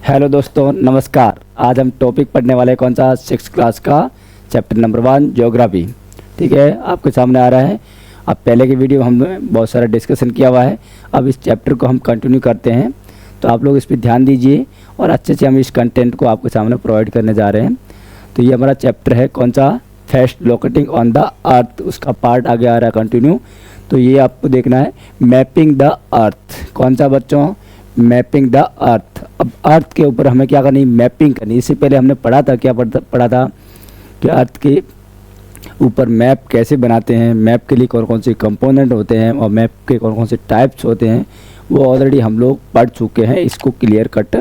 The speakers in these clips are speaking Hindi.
हेलो दोस्तों, नमस्कार। आज हम टॉपिक पढ़ने वाले कौन सा 6th क्लास का चैप्टर नंबर 1 ज्योग्राफी। ठीक है, आपके सामने आ रहा है। अब पहले की वीडियो हमने बहुत सारा डिस्कशन किया हुआ है। अब इस चैप्टर को हम कंटिन्यू करते हैं, तो आप लोग इस पर ध्यान दीजिए और अच्छे से हम इस कंटेंट को आपके सामने प्रोवाइड करने जा रहे हैं। तो ये हमारा चैप्टर है कौन सा, फर्स्ट लोकेटिंग ऑन द अर्थ, उसका पार्ट आगे आ रहा है कंटिन्यू। तो ये आपको देखना है मैपिंग द अर्थ। कौन सा बच्चों, मैपिंग द अर्थ। अब अर्थ के ऊपर हमें क्या करनी, मैपिंग करनी। इससे पहले हमने पढ़ा था, क्या पढ़ा था कि अर्थ के ऊपर मैप कैसे बनाते हैं, मैप के लिए कौन कौन से कंपोनेंट होते हैं और मैप के कौन कौन से टाइप्स होते हैं, वो ऑलरेडी हम लोग पढ़ चुके हैं। इसको क्लियर कट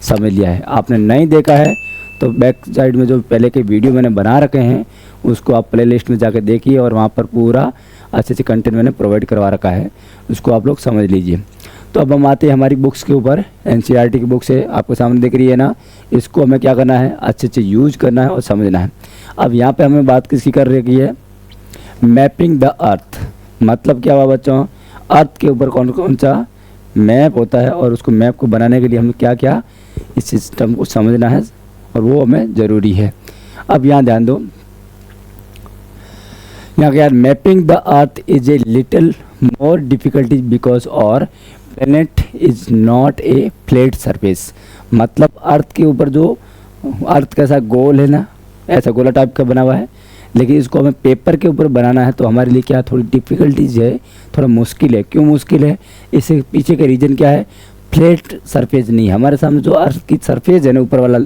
समझ लिया है। आपने नहीं देखा है तो बैक साइड में जो पहले के वीडियो मैंने बना रखे हैं उसको आप प्ले लिस्ट में जाकर देखिए और वहाँ पर पूरा अच्छे से कंटेंट मैंने प्रोवाइड करवा रखा है, उसको आप लोग समझ लीजिए। तो अब हम आते हैं हमारी बुक्स के ऊपर। एनसीईआरटी की बुक्स है, आपको सामने दिख रही है ना। इसको हमें क्या करना है, अच्छे से यूज करना है और समझना है। अब यहाँ पे हमें बात किसकी कर रही है, मैपिंग द अर्थ। मतलब क्या हुआ बच्चों, अर्थ के ऊपर कौन कौन सा मैप होता है और उसको मैप को बनाने के लिए हमें क्या क्या इस सिस्टम को समझना है और वो हमें ज़रूरी है। अब यहाँ ध्यान दो, यहाँ क्या, mapping the earth is a little more difficulty because our planet is not a flat surface. मतलब अर्थ के ऊपर जो अर्थ कैसा गोल है ना, ऐसा गोला टाइप का बना हुआ है, लेकिन इसको हमें पेपर के ऊपर बनाना है तो हमारे लिए क्या थोड़ी डिफ़िकल्टीज है, थोड़ा मुश्किल है। क्यों मुश्किल है, इससे पीछे का रीज़न क्या है, फ्लैट सरफेस नहीं है हमारे सामने। जो अर्थ की सरफेस है ना, ऊपर वाला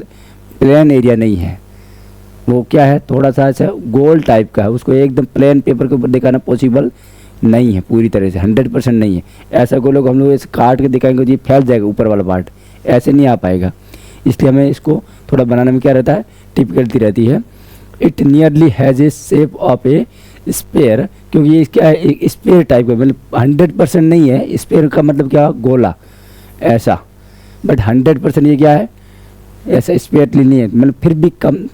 प्लेन एरिया नहीं है, वो क्या है, थोड़ा सा ऐसा गोल टाइप का है। उसको एकदम प्लेन पेपर के ऊपर दिखाना पॉसिबल नहीं है, पूरी तरह से 100% नहीं है। ऐसा गोलों को हम लोग ऐसे काट के दिखाएंगे, ये फैल जाएगा ऊपर वाला पार्ट, ऐसे नहीं आ पाएगा। इसलिए हमें इसको थोड़ा बनाने में क्या रहता है, डिफिकल्टी रहती है। It nearly has a shape of a sphere, क्योंकि ये क्या है, एक स्पेयर टाइप का, मतलब 100% नहीं है। स्पेयर का मतलब क्या, गोला ऐसा, बट 100% ये क्या है, ऐसा स्पेयरली नहीं है, मतलब फिर भी कम।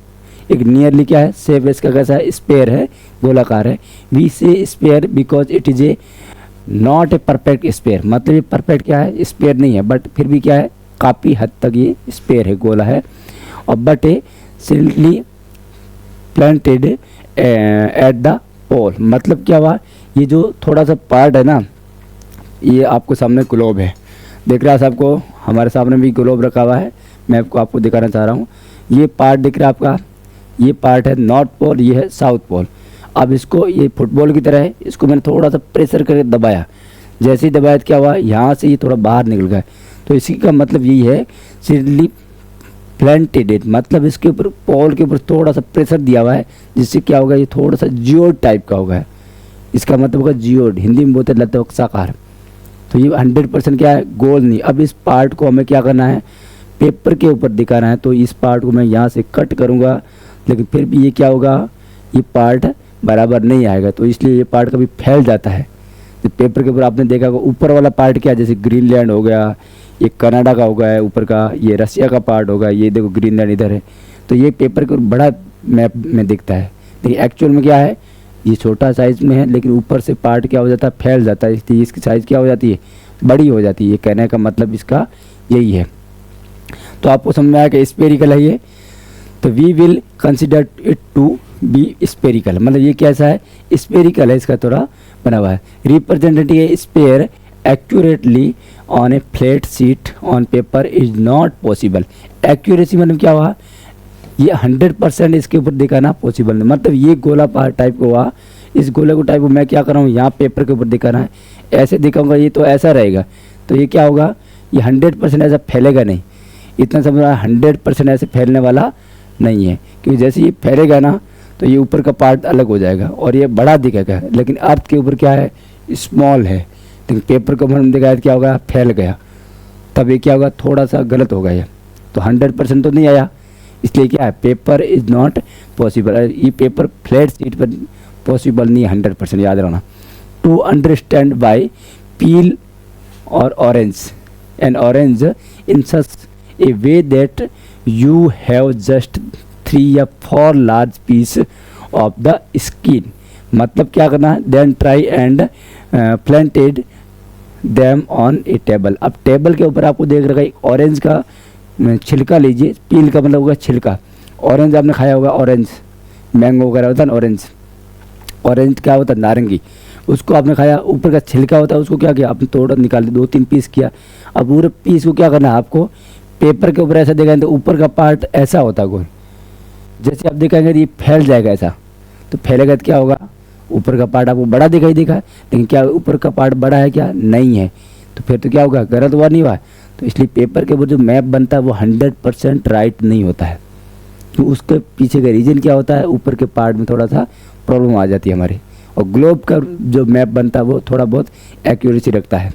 एक नियरली क्या है, शेप इसका कैसा है, स्पेयर है, गोलाकार है। We say sphere because it is a not a perfect sphere. मतलब ये परफेक्ट क्या है, स्पेयर नहीं है, बट फिर भी क्या है, काफ़ी हद तक ये स्पेयर है, गोला है। और but a slightly planted at the pole. मतलब क्या हुआ, ये जो थोड़ा सा पार्ट है ना, ये आपको सामने ग्लोब है, दिख रहा है सबको। हमारे सामने भी ग्लोब रखा हुआ है, मैं आपको दिखाना चाह रहा हूँ। ये पार्ट दिख रहा है आपका, ये पार्ट है नॉर्थ पोल, ये है साउथ पोल। अब इसको, ये फुटबॉल की तरह है, इसको मैंने थोड़ा सा प्रेशर करके दबाया। जैसे ही दबाया क्या हुआ, यहाँ से ये थोड़ा बाहर निकल गया। तो इसी का मतलब यही है, सिर्ली प्लांटेड, मतलब इसके ऊपर पोल के ऊपर थोड़ा सा प्रेशर दिया हुआ है, जिससे क्या होगा, ये थोड़ा सा जियोड टाइप का होगा। इसका मतलब होगा जियोड, हिंदी में बोलते लतवक्साकार। तो ये 100% क्या है, गोल नहीं। अब इस पार्ट को हमें क्या करना है, पेपर के ऊपर दिखाना है। तो इस पार्ट को मैं यहाँ से कट करूँगा, लेकिन फिर भी ये क्या होगा, ये पार्ट बराबर नहीं आएगा। तो इसलिए ये पार्ट कभी फैल जाता है। तो पेपर के ऊपर आपने देखा होगा, ऊपर वाला पार्ट क्या है, जैसे ग्रीनलैंड हो गया, ये कनाडा का हो गया है ऊपर का, ये रसिया का पार्ट होगा, ये देखो ग्रीनलैंड इधर है। तो ये पेपर के ऊपर बड़ा मैप में दिखता है, लेकिन एक्चुअल में क्या है, ये छोटा साइज़ में है, लेकिन ऊपर से पार्ट क्या हो जाता है, फैल जाता है। इसलिए इसकी साइज़ क्या हो जाती है, बड़ी हो जाती है। ये कहने का मतलब इसका यही है। तो आपको समझ में आया कि स्पेरिकल है ये। तो we will consider it to be spherical, मतलब ये कैसा है, स्पेरिकल है, इसका थोड़ा बना हुआ है। Representing a sphere accurately on a flat sheet on paper is not possible. Accuracy मतलब क्या हुआ, ये 100% इसके ऊपर दिखाना पॉसिबल नहीं। मतलब ये गोला पार्ट टाइप का हुआ, इस गोले को टाइप को मैं क्या कर रहा हूँ, यहाँ पेपर के ऊपर दिखाना है, ऐसे दिखाऊंगा, ये तो ऐसा रहेगा। तो ये क्या होगा, ये 100% ऐसा फैलेगा नहीं। इतना समझ रहा है, 100% ऐसे फैलने वाला नहीं है, क्योंकि जैसे ये फैलेगा ना, तो ये ऊपर का पार्ट अलग हो जाएगा और ये बड़ा दिखेगा। लेकिन अर्थ के ऊपर क्या है, स्मॉल है, लेकिन पेपर के ऊपर हमने दिखाया क्या होगा, फैल गया। तब ये क्या होगा, थोड़ा सा गलत हो गया। तो 100% तो नहीं आया, इसलिए क्या है, पेपर इज़ नॉट पॉसिबल। ये पेपर फ्लैट शीट पर पॉसिबल नहीं है 100%, याद रखना। टू अंडरस्टैंड बाई पील और orange and orange in such A way that you have just 3 या 4 large piece of the skin। मतलब क्या करना है, then try and planted them on a table। अब टेबल के ऊपर आपको देख रखा है ऑरेंज का छिलका लीजिए, पील का मतलब होगा छिलका। ऑरेंज आपने खाया होगा, ऑरेंज मैंगो वगैरह होता है ना, ऑरेंज, ऑरेंज क्या होता है नारंगी, उसको आपने खाया, ऊपर का छिलका होता है उसको क्या किया आपने, तोड़ा निकाल दिया, 2-3 पीस किया। अब पूरे पीस को क्या करना है आपको, पेपर के ऊपर ऐसा देखेंगे तो ऊपर का पार्ट ऐसा होता है गोल, जैसे आप देखेंगे ये फैल जाएगा ऐसा, तो फैलेगा तो क्या होगा, ऊपर का पार्ट आपको बड़ा दिखाई देगा, लेकिन क्या ऊपर का पार्ट बड़ा है क्या, नहीं है, तो फिर तो क्या होगा, गलत हुआ नहीं हुआ। तो इसलिए पेपर के ऊपर जो मैप बनता है वो 100% राइट नहीं होता है, तो उसके पीछे का रीज़न क्या होता है, ऊपर के पार्ट में थोड़ा सा प्रॉब्लम आ जाती है हमारी। और ग्लोब का जो मैप बनता है वो थोड़ा बहुत एक्यूरेसी रखता है।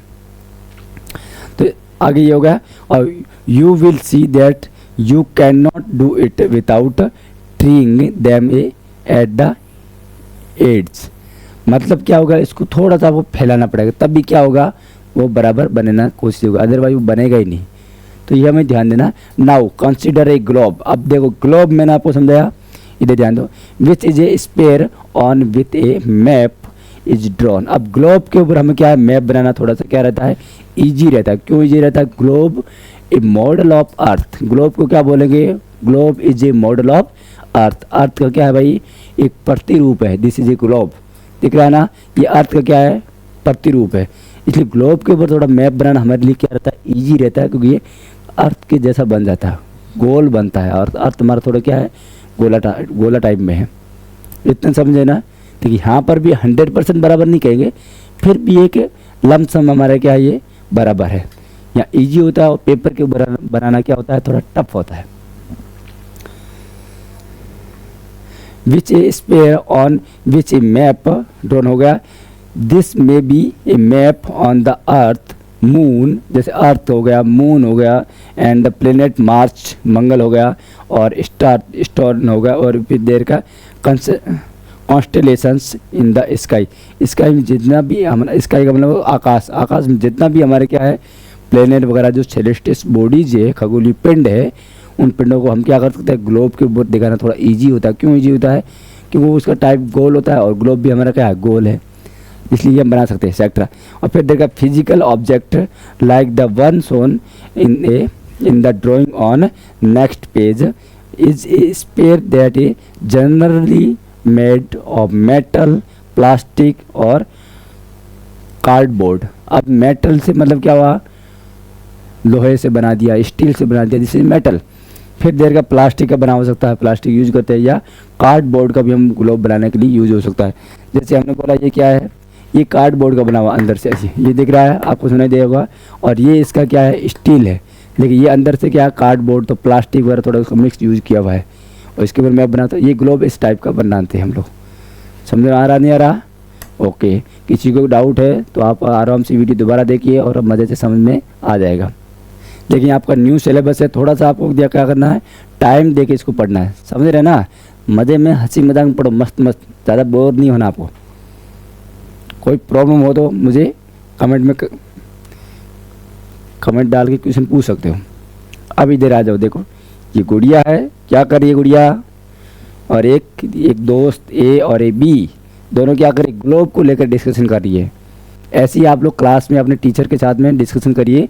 तो आगे ये हो गया, और you will see that you can not do it without tearing them at the edges. मतलब क्या होगा, इसको थोड़ा सा वो फैलाना पड़ेगा, तब भी क्या होगा, वो बराबर बनना कोशिश होगा, अदरवाइज वो बनेगा ही नहीं। तो ये हमें ध्यान देना। Now consider a globe. अब देखो ग्लोब मैंने आपको समझाया, इधर ध्यान दो, which is a sphere on with a map is drawn. अब ग्लोब के ऊपर हमें क्या है, मैप बनाना थोड़ा सा क्या रहता है, ईजी रहता है। क्यों ईजी रहता है, globe a model of earth. Globe को क्या बोलेंगे, globe is a model of earth. Earth का क्या है भाई, एक प्रतिरूप है, दिस इज ए ग्लोब, दिख रहा है ना, ये अर्थ का क्या है, प्रतिरूप है। इसलिए ग्लोब के ऊपर थोड़ा मैप बनाना हमारे लिए क्या रहता है, ईजी रहता है, क्योंकि ये अर्थ के जैसा बन जाता है, गोल बनता है, और अर्थ हमारा थोड़ा क्या है, गोला टाइप में है। इतना समझे ना। तो यहाँ पर भी 100% बराबर नहीं कहेंगे, फिर भी एक लमसम हमारा क्या है, ये बराबर है। यहाँ ईजी होता है, और पेपर के ऊपर बनाना क्या होता है, थोड़ा टफ होता है। विच ए sphere on which A map drawn हो गया, this may be A map on the earth moon, जैसे अर्थ हो गया, मून हो गया, एंड द प्लेनेट मार्च, मंगल हो गया, और स्टार हो गया, और फिर देर का constellations in the sky. Sky में जितना भी हमारा, स्काई का मतलब आकाश, आकाश में जितना भी हमारे क्या है, प्लेनेट वगैरह जो सेलेस्टियस बॉडीज है, खगोलीय पिंड है, उन पिंडों को हम क्या कर सकते हैं, ग्लोब के ऊपर दिखाना थोड़ा ईजी होता है। क्यों ईजी होता है, क्योंकि वो उसका टाइप गोल होता है, और ग्लोब भी हमारा क्या है, गोल है, इसलिए हम बना सकते हैं सेक्टर। और फिर देखा physical object like the one shown in the drawing on next page is a sphere that a generally made of metal, plastic और कार्डबोर्ड। अब मेटल से मतलब क्या हुआ, लोहे से बना दिया, स्टील से बना दिया, जिससे मेटल। फिर देर का प्लास्टिक का बना हो सकता है, प्लास्टिक यूज करते हैं, या कार्डबोर्ड का भी हम ग्लोब बनाने के लिए यूज हो सकता है। जैसे हमने बोला ये क्या है, ये कार्डबोर्ड का बना हुआ अंदर से ऐसे, ये दिख रहा है आपको, सुनाई देगा। और ये इसका क्या है, स्टील है, लेकिन ये अंदर से क्या है, कार्डबोर्ड, तो प्लास्टिक वगैरह थोड़ा उसका मिक्स यूज किया हुआ है, और इसके ऊपर मैं बनाता हूँ। ये ग्लोब इस टाइप का बनाते हैं हम लोग। समझ में आ रहा, नहीं आ रहा, ओके। किसी को डाउट है तो आप आराम से वीडियो दोबारा देखिए, और मज़े से समझ में आ जाएगा। लेकिन आपका न्यू सिलेबस है, थोड़ा सा आपको क्या करना है, टाइम दे के इसको पढ़ना है, समझ रहे ना, मज़े में हंसी मजाक में पढ़ो, मस्त मस्त, ज़्यादा बोर नहीं होना आपको। कोई प्रॉब्लम हो तो मुझे कमेंट में कमेंट डाल के क्वेश्चन पूछ सकते हो। अब इधर आ जाओ, देखो ये गुड़िया है, क्या कर रही है गुड़िया, और एक दोस्त ए और ए बी दोनों क्या करें, ग्लोब को लेकर डिस्कशन कर रही है। ऐसे ही आप लोग क्लास में अपने टीचर के साथ में डिस्कशन करिए,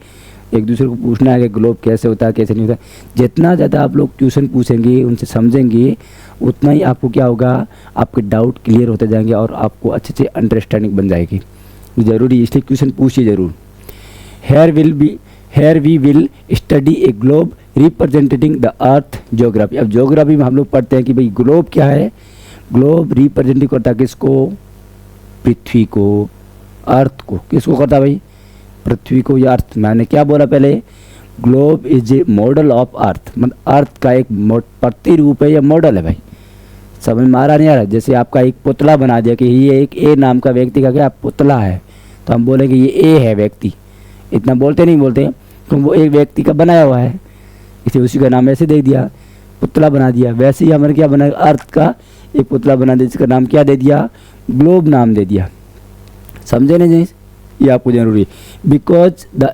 एक दूसरे को पूछना है कि ग्लोब कैसे होता है, कैसे नहीं होता। जितना ज़्यादा आप लोग क्वेश्चन पूछेंगे, उनसे समझेंगे, उतना ही आपको क्या होगा, आपके डाउट क्लियर होते जाएंगे, और आपको अच्छे से अंडरस्टैंडिंग बन जाएगी। ज़रूरी, इसलिए क्वेश्चन पूछिए ज़रूर। Here we will study a globe representing the earth geography. अब ज्योग्राफी में हम लोग पढ़ते हैं कि भाई ग्लोब क्या है, ग्लोब रिप्रेजेंटिंग करता है किसको, पृथ्वी को, अर्थ को। किसको करता है भाई, पृथ्वी को या अर्थ। मैंने क्या बोला पहले, globe is a model of अर्थ, मतलब अर्थ का एक प्रतिरूप है या मॉडल है भाई। समझ में आ रहा नहीं आ रहा। जैसे आपका एक पुतला बना दिया कि ये एक ए नाम का व्यक्ति का क्या पुतला है, तो हम बोलेंगे ये ए है व्यक्ति, इतना बोलते नहीं बोलते, तो वो एक व्यक्ति का बनाया हुआ है, इसलिए उसी का नाम ऐसे दे दिया, पुतला बना दिया। वैसे ही हमारे क्या बना, अर्थ का एक पुतला बना दिया, जिसका नाम क्या दे दिया, ग्लोब नाम दे दिया। समझे नहीं, ये आपको जरूरी है। Because the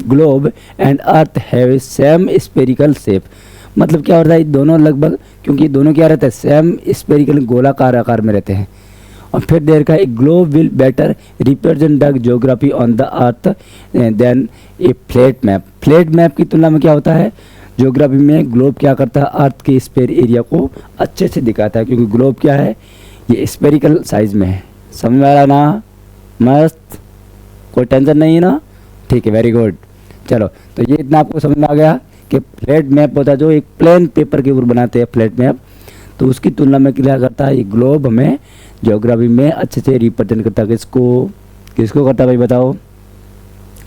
globe and earth have same spherical shape. मतलब क्या होता है, दोनों लगभग, क्योंकि दोनों क्या रहता है, सेम स्पेरिकल गोलाकार आकार में रहते हैं। और फिर देर का एक globe will better represent the geography on the earth then a flat map. Flat map की तुलना में क्या होता है, ज्योग्राफी में ग्लोब क्या करता है, अर्थ के स्फीयर एरिया को अच्छे से दिखाता है, क्योंकि ग्लोब क्या है, ये स्फेरिकल साइज में है। समझ में आ रहा ना? मस्त, कोई टेंशन नहीं है ना? ठीक है, वेरी गुड। चलो, तो ये इतना आपको समझ में आ गया कि फ्लैट मैप होता है जो एक प्लेन पेपर के ऊपर बनाते हैं फ्लैट मैप, तो उसकी तुलना में क्या करता है, ये ग्लोब हमें ज्योग्राफी में अच्छे से रिप्रेजेंट करता है। किसको करता है भाई, बताओ,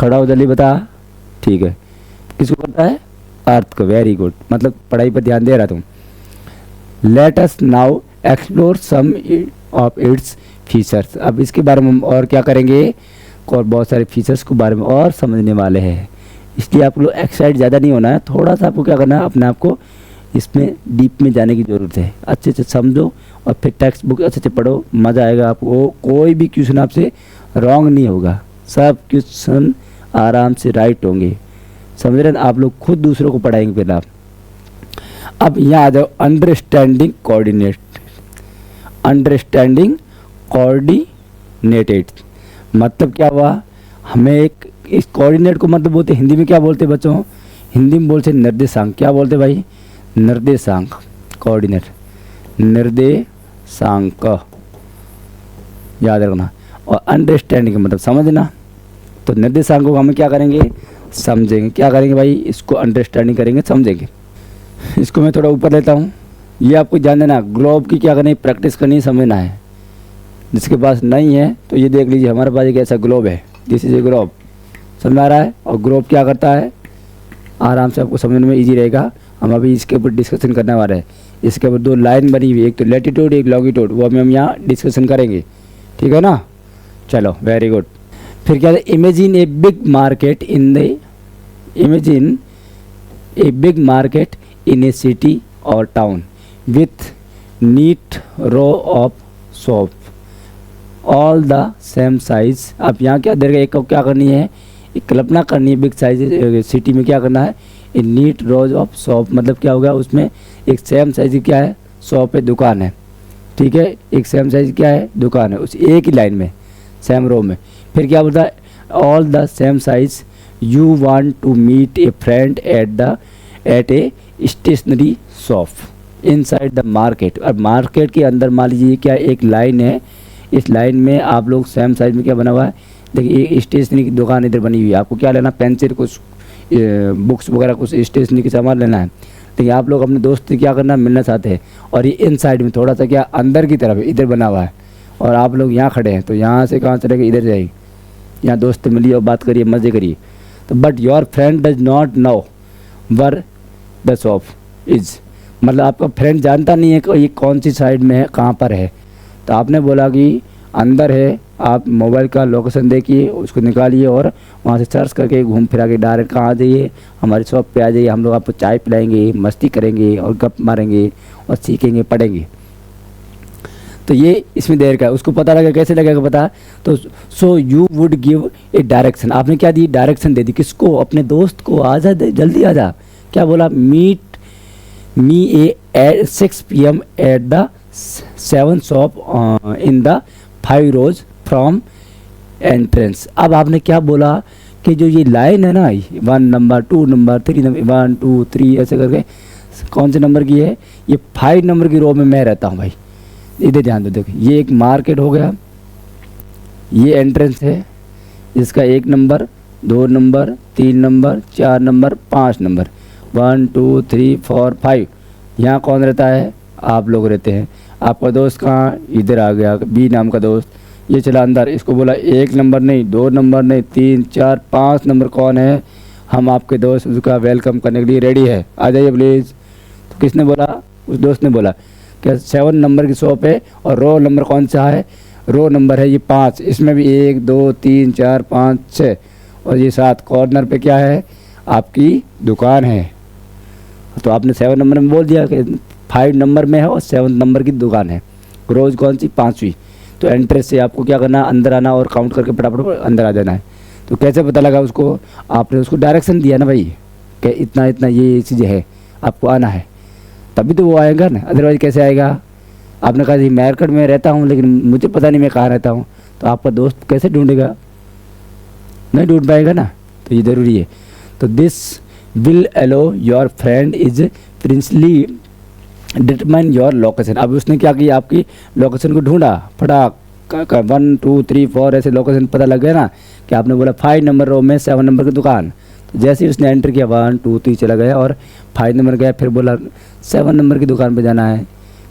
खड़ा हो जल्दी बता। ठीक है, किसको करता है, अर्थ को। वेरी गुड, मतलब पढ़ाई पर ध्यान दे रहा तुम। Let us now explore some of its features. अब इसके बारे में हम और क्या करेंगे, और बहुत सारे फीचर्स के बारे में और समझने वाले हैं। इसलिए आप लोग एक्साइट ज़्यादा नहीं होना है, थोड़ा सा आपको क्या करना है, अपने आप को इसमें डीप में जाने की ज़रूरत है। अच्छे से समझो और फिर टेक्स्ट बुक अच्छे से पढ़ो, मज़ा आएगा आपको। कोई भी क्वेश्चन आपसे रॉन्ग नहीं होगा, सब क्वेश्चन आराम से राइट होंगे। समझ रहे हैं? आप लोग खुद दूसरों को पढ़ाएंगे फिर आप। अब यहाँ आ जाओ, अंडरस्टैंडिंग कोऑर्डिनेट। अंडरस्टैंडिंग कोऑर्डिनेटेड मतलब क्या हुआ, हमें एक इस कोऑर्डिनेट को मतलब बोलते हिंदी में क्या बोलते बच्चों, हिंदी में बोलते निर्देशांक। क्या बोलते भाई, निर्देशांक। कोऑर्डिनेट निर्देशांक याद रखना। और अंडरस्टैंडिंग मतलब समझना। तो निर्देशांक को हम क्या करेंगे, समझेंगे। क्या करेंगे भाई, इसको अंडरस्टैंडिंग करेंगे, समझेंगे। इसको मैं थोड़ा ऊपर लेता हूँ। ये आपको जान देना, ग्लोब की क्या करनी, प्रैक्टिस करनी, समझना है। जिसके पास नहीं है तो ये देख लीजिए, हमारे पास एक ऐसा ग्लोब है, दिस इज ए ग्लोब। समझ में आ रहा है? और ग्लोब क्या करता है, आराम से आपको समझने में इजी रहेगा। हम अभी इसके ऊपर डिस्कशन करने वाले हैं। इसके ऊपर दो लाइन बनी हुई है, एक तो लैटिट्यूड एक लॉन्गिट्यूड, वो हम यहाँ डिस्कशन करेंगे। ठीक है ना? चलो, वेरी गुड। फिर क्या है, imagine a big market in a city और town with neat row of shop all the same size. अब यहाँ क्या देगा, एक क्या करनी है, एक कल्पना करनी है बिग साइज सिटी में। क्या करना है, ए नीट रोज ऑफ शॉप मतलब क्या होगा, उसमें एक सेम साइज की क्या है, शॉप है, दुकान है। ठीक है, एक सेम साइज क्या है, दुकान है, उस एक ही लाइन में, सेम रो में। फिर क्या बोलता है, all the same size you want to meet a friend at a stationery shop inside the market. अब मार्केट के अंदर मान लीजिए क्या एक लाइन है, इस लाइन में आप लोग सेम साइज में क्या बना हुआ है, देखिए एक स्टेशनरी की दुकान इधर बनी हुई है। आपको क्या लेना, पेंसिल, कुछ बुक्स वगैरह, कुछ स्टेशनरी के सामान लेना है। देखिए आप लोग अपने दोस्त से क्या करना, मिलना चाहते हैं, और ये इन साइड में थोड़ा सा क्या अंदर की तरफ इधर बना हुआ है, और आप लोग यहाँ खड़े हैं, तो यहाँ से कहाँ चले गए, इधर जाइए, यहाँ दोस्त से मिलिए और बात करिए, मज़े करिए। तो but your friend does not know were the shop is, मतलब आपका फ्रेंड जानता नहीं है कि ये कौन सी साइड में है, कहाँ पर है। तो आपने बोला कि अंदर है, आप मोबाइल का लोकेशन देखिए, उसको निकालिए और वहाँ से सर्च करके घूम फिरा के डायरेक्ट कहाँ आ जाइए, हमारी शॉप पे आ जाइए। हम लोग आपको चाय पिलाएंगे, मस्ती करेंगे और गप मारेंगे और सीखेंगे, पढ़ेंगे। तो ये इसमें देर का है, उसको पता लगा, कैसे लगेगा पता। तो so you would give a direction, आपने क्या दी, डायरेक्शन दे दी। किसको, अपने दोस्त को, आजा जल्दी आजा। क्या बोला, meet me a 6 PM at the 7 shop in the 5 rows from entrance. अब आपने क्या बोला कि जो ये लाइन है ना, 1 नंबर 2 नंबर 3 नंबर 1 2 3 ऐसे करके कौन से नंबर की है, ये 5 नंबर की रो में मैं रहता हूँ भाई। इधर ध्यान दो, देखो ये एक मार्केट हो गया, ये एंट्रेंस है, इसका 1 number 2 number 3 number 4 number 5 number 1 2 3 4 5। यहाँ कौन रहता है, आप लोग रहते हैं। आपका दोस्त कहाँ, इधर आ गया, बी नाम का दोस्त, ये चला अंदर, इसको बोला 1 नंबर नहीं 2 नंबर नहीं 3 4 5 नंबर कौन है, हम आपके दोस्त, उसका वेलकम करने के लिए रेडी है, आ जाइए प्लीज़। तो किसने बोला, उस दोस्त ने बोला कि 7 नंबर की शॉप है, और रो नंबर कौन सा है, रो नंबर है ये 5, इसमें भी 1 2 3 4 5 6 और ये 7, कॉर्नर पे क्या है, आपकी दुकान है। तो आपने 7 नंबर में बोल दिया कि 5 नंबर में है और 7 नंबर की दुकान है, रोज़ कौन सी, 5वीं। तो एंट्रेंस से आपको क्या करना, अंदर आना और काउंट करके फटाफट अंदर आ जाना है। तो कैसे पता लगा उसको, आपने उसको डायरेक्शन दिया ना भाई कि इतना इतना ये चीज़ें है, आपको आना है, तभी तो वो आएगा ना, अदरवाइज कैसे आएगा। आपने कहा जी मार्केट में रहता हूँ लेकिन मुझे पता नहीं मैं कहाँ रहता हूँ, तो आपका दोस्त कैसे ढूंढेगा, नहीं ढूंढ पाएगा ना। तो ये ज़रूरी है। तो this will allow your friend is precisely determine your location. अब उसने क्या किया, आपकी लोकेशन को ढूंढा, फटाक 1 2 3 4 ऐसे लोकेशन पता लग गया ना, कि आपने बोला 5 नंबर रो में 7 नंबर की दुकान, तो जैसे ही उसने एंटर किया 1 2 3 चला गया और 5 नंबर गया, फिर बोला 7 नंबर की दुकान पे जाना है,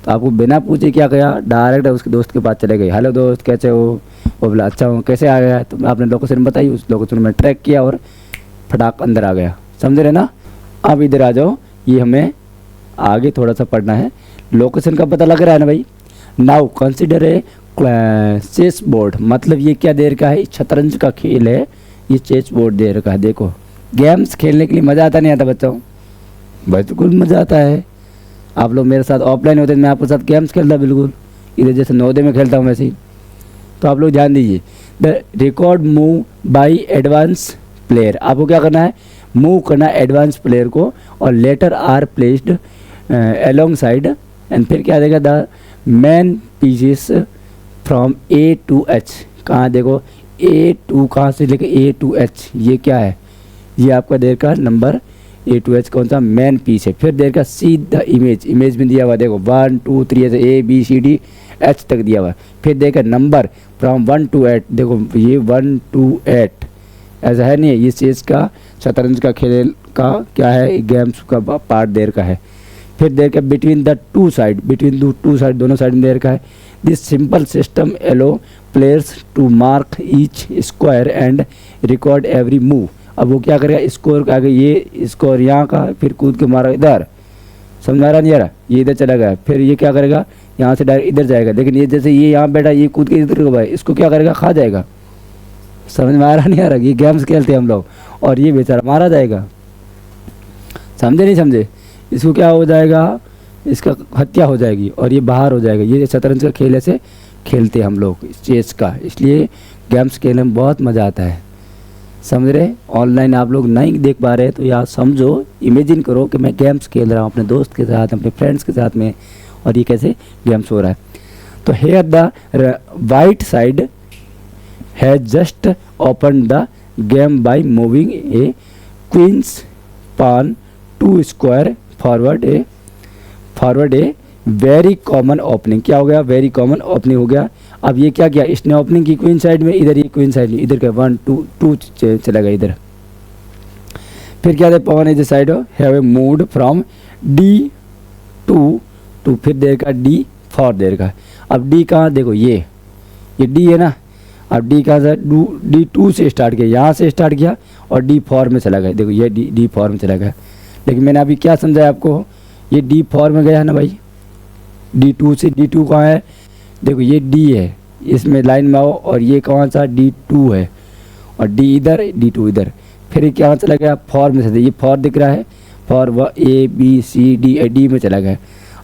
तो आपको बिना पूछे क्या किया, डायरेक्ट उसके दोस्त के पास चले गए, हेलो दोस्त कैसे हो, वो बोला अच्छा हूँ, कैसे आ गया, तो आपने लोकेशन बताई, उस लोकेशन में ट्रैक किया और फटाक अंदर आ गया। समझ रहे ना। अब इधर आ जाओ, ये हमें आगे थोड़ा सा पढ़ना है, लोकेशन का पता लग रहा है ना भाई। Now consider a chess board, मतलब ये क्या दे रखा है, शतरंज का खेल है, ये चेस बोर्ड दे रखा है। देखो गेम्स खेलने के लिए मज़ा आता नहीं आता बच्चों, बिल्कुल मज़ा आता है। आप लोग मेरे साथ ऑफलाइन होते, मैं आपके साथ गेम्स खेलता बिल्कुल, इधर जैसे नवोदय में खेलता हूँ वैसे ही। तो आप लोग ध्यान दीजिए, the record move by advance player, आपको क्या करना है, मूव करना एडवांस प्लेयर को, और letter are placed along side, and फिर क्या देगा, the main pieces from A to H. कहाँ देखो A2 कहाँ से लेके A2H, ये क्या है, ये आपका देर का नंबर A2H कौन सा मैन पीस है। फिर देर का सी द इमेज, इमेज में दिया हुआ देखो 1 2 3 ऐसे ABCDH तक दिया हुआ। फिर देर का नंबर फ्रॉम 1 to 8, देखो ये 1 to 8 ऐसा है नहीं, ये चेस का शतरंज का खेल का क्या है, गेम्स का पार्ट देर का है। फिर देर का between the two side, between the two side, दोनों साइड में देर का है। This simple system allow players to mark each square and record every move. अब वो क्या करेगा, स्कोर के आगे ये स्कोर यहाँ का, फिर कूद के मारा इधर, समझ आ रहा नहीं आ रहा, ये इधर चला गया, फिर ये क्या करेगा, यहाँ से डायरेक्ट इधर जाएगा, लेकिन ये जैसे ये यहाँ बैठा, ये कूद के इधर को भाई, इसको क्या करेगा, खा जाएगा। समझ में आ रहा नहीं आ रहा, ये गेम्स खेलते हैं हम लोग, और ये बेचारा मारा जाएगा। समझे नहीं समझे, इसको क्या हो जाएगा, इसका हत्या हो जाएगी और ये बाहर हो जाएगा। ये शतरंज का खेल ऐसे खेलते हैं हम लोग चेस का, इसलिए गेम्स खेलने में बहुत मज़ा आता है। समझ रहे, ऑनलाइन आप लोग नहीं देख पा रहे तो यार समझो, इमेजिन करो कि मैं गेम्स खेल रहा हूँ अपने दोस्त के साथ, अपने फ्रेंड्स के साथ में, और ये कैसे गेम्स हो रहा है। तो here the white side has just open the game by moving a queen's pawn two square forward a very common opening. क्या हो गया, वेरी कॉमन ओपनिंग हो गया। अब ये क्या किया, इसने ओपनिंग की क्वीन साइड में, इधर ये क्वीन साइड में, इधर का 1 2 चला गया इधर। फिर क्या था, pawn is side have a moved from D2 to, फिर देर का D4 देर का। अब D कहाँ देखो, ये D है ना, अब D कहाँ से, D2 से स्टार्ट किया, यहाँ से स्टार्ट किया और D4 में चला गया, देखो ये D4 में चला गया। लेकिन मैंने अभी क्या समझाया आपको, ये D4 में गया है ना भाई, D2 से, D2 कहाँ है, देखो ये D है, इसमें लाइन में आओ, और ये कौन सा D2 है, और D इधर, D2 इधर। फिर ये क्या चला गया, 4 में से, ये 4 दिख रहा है, 4 ABCD में चला गया।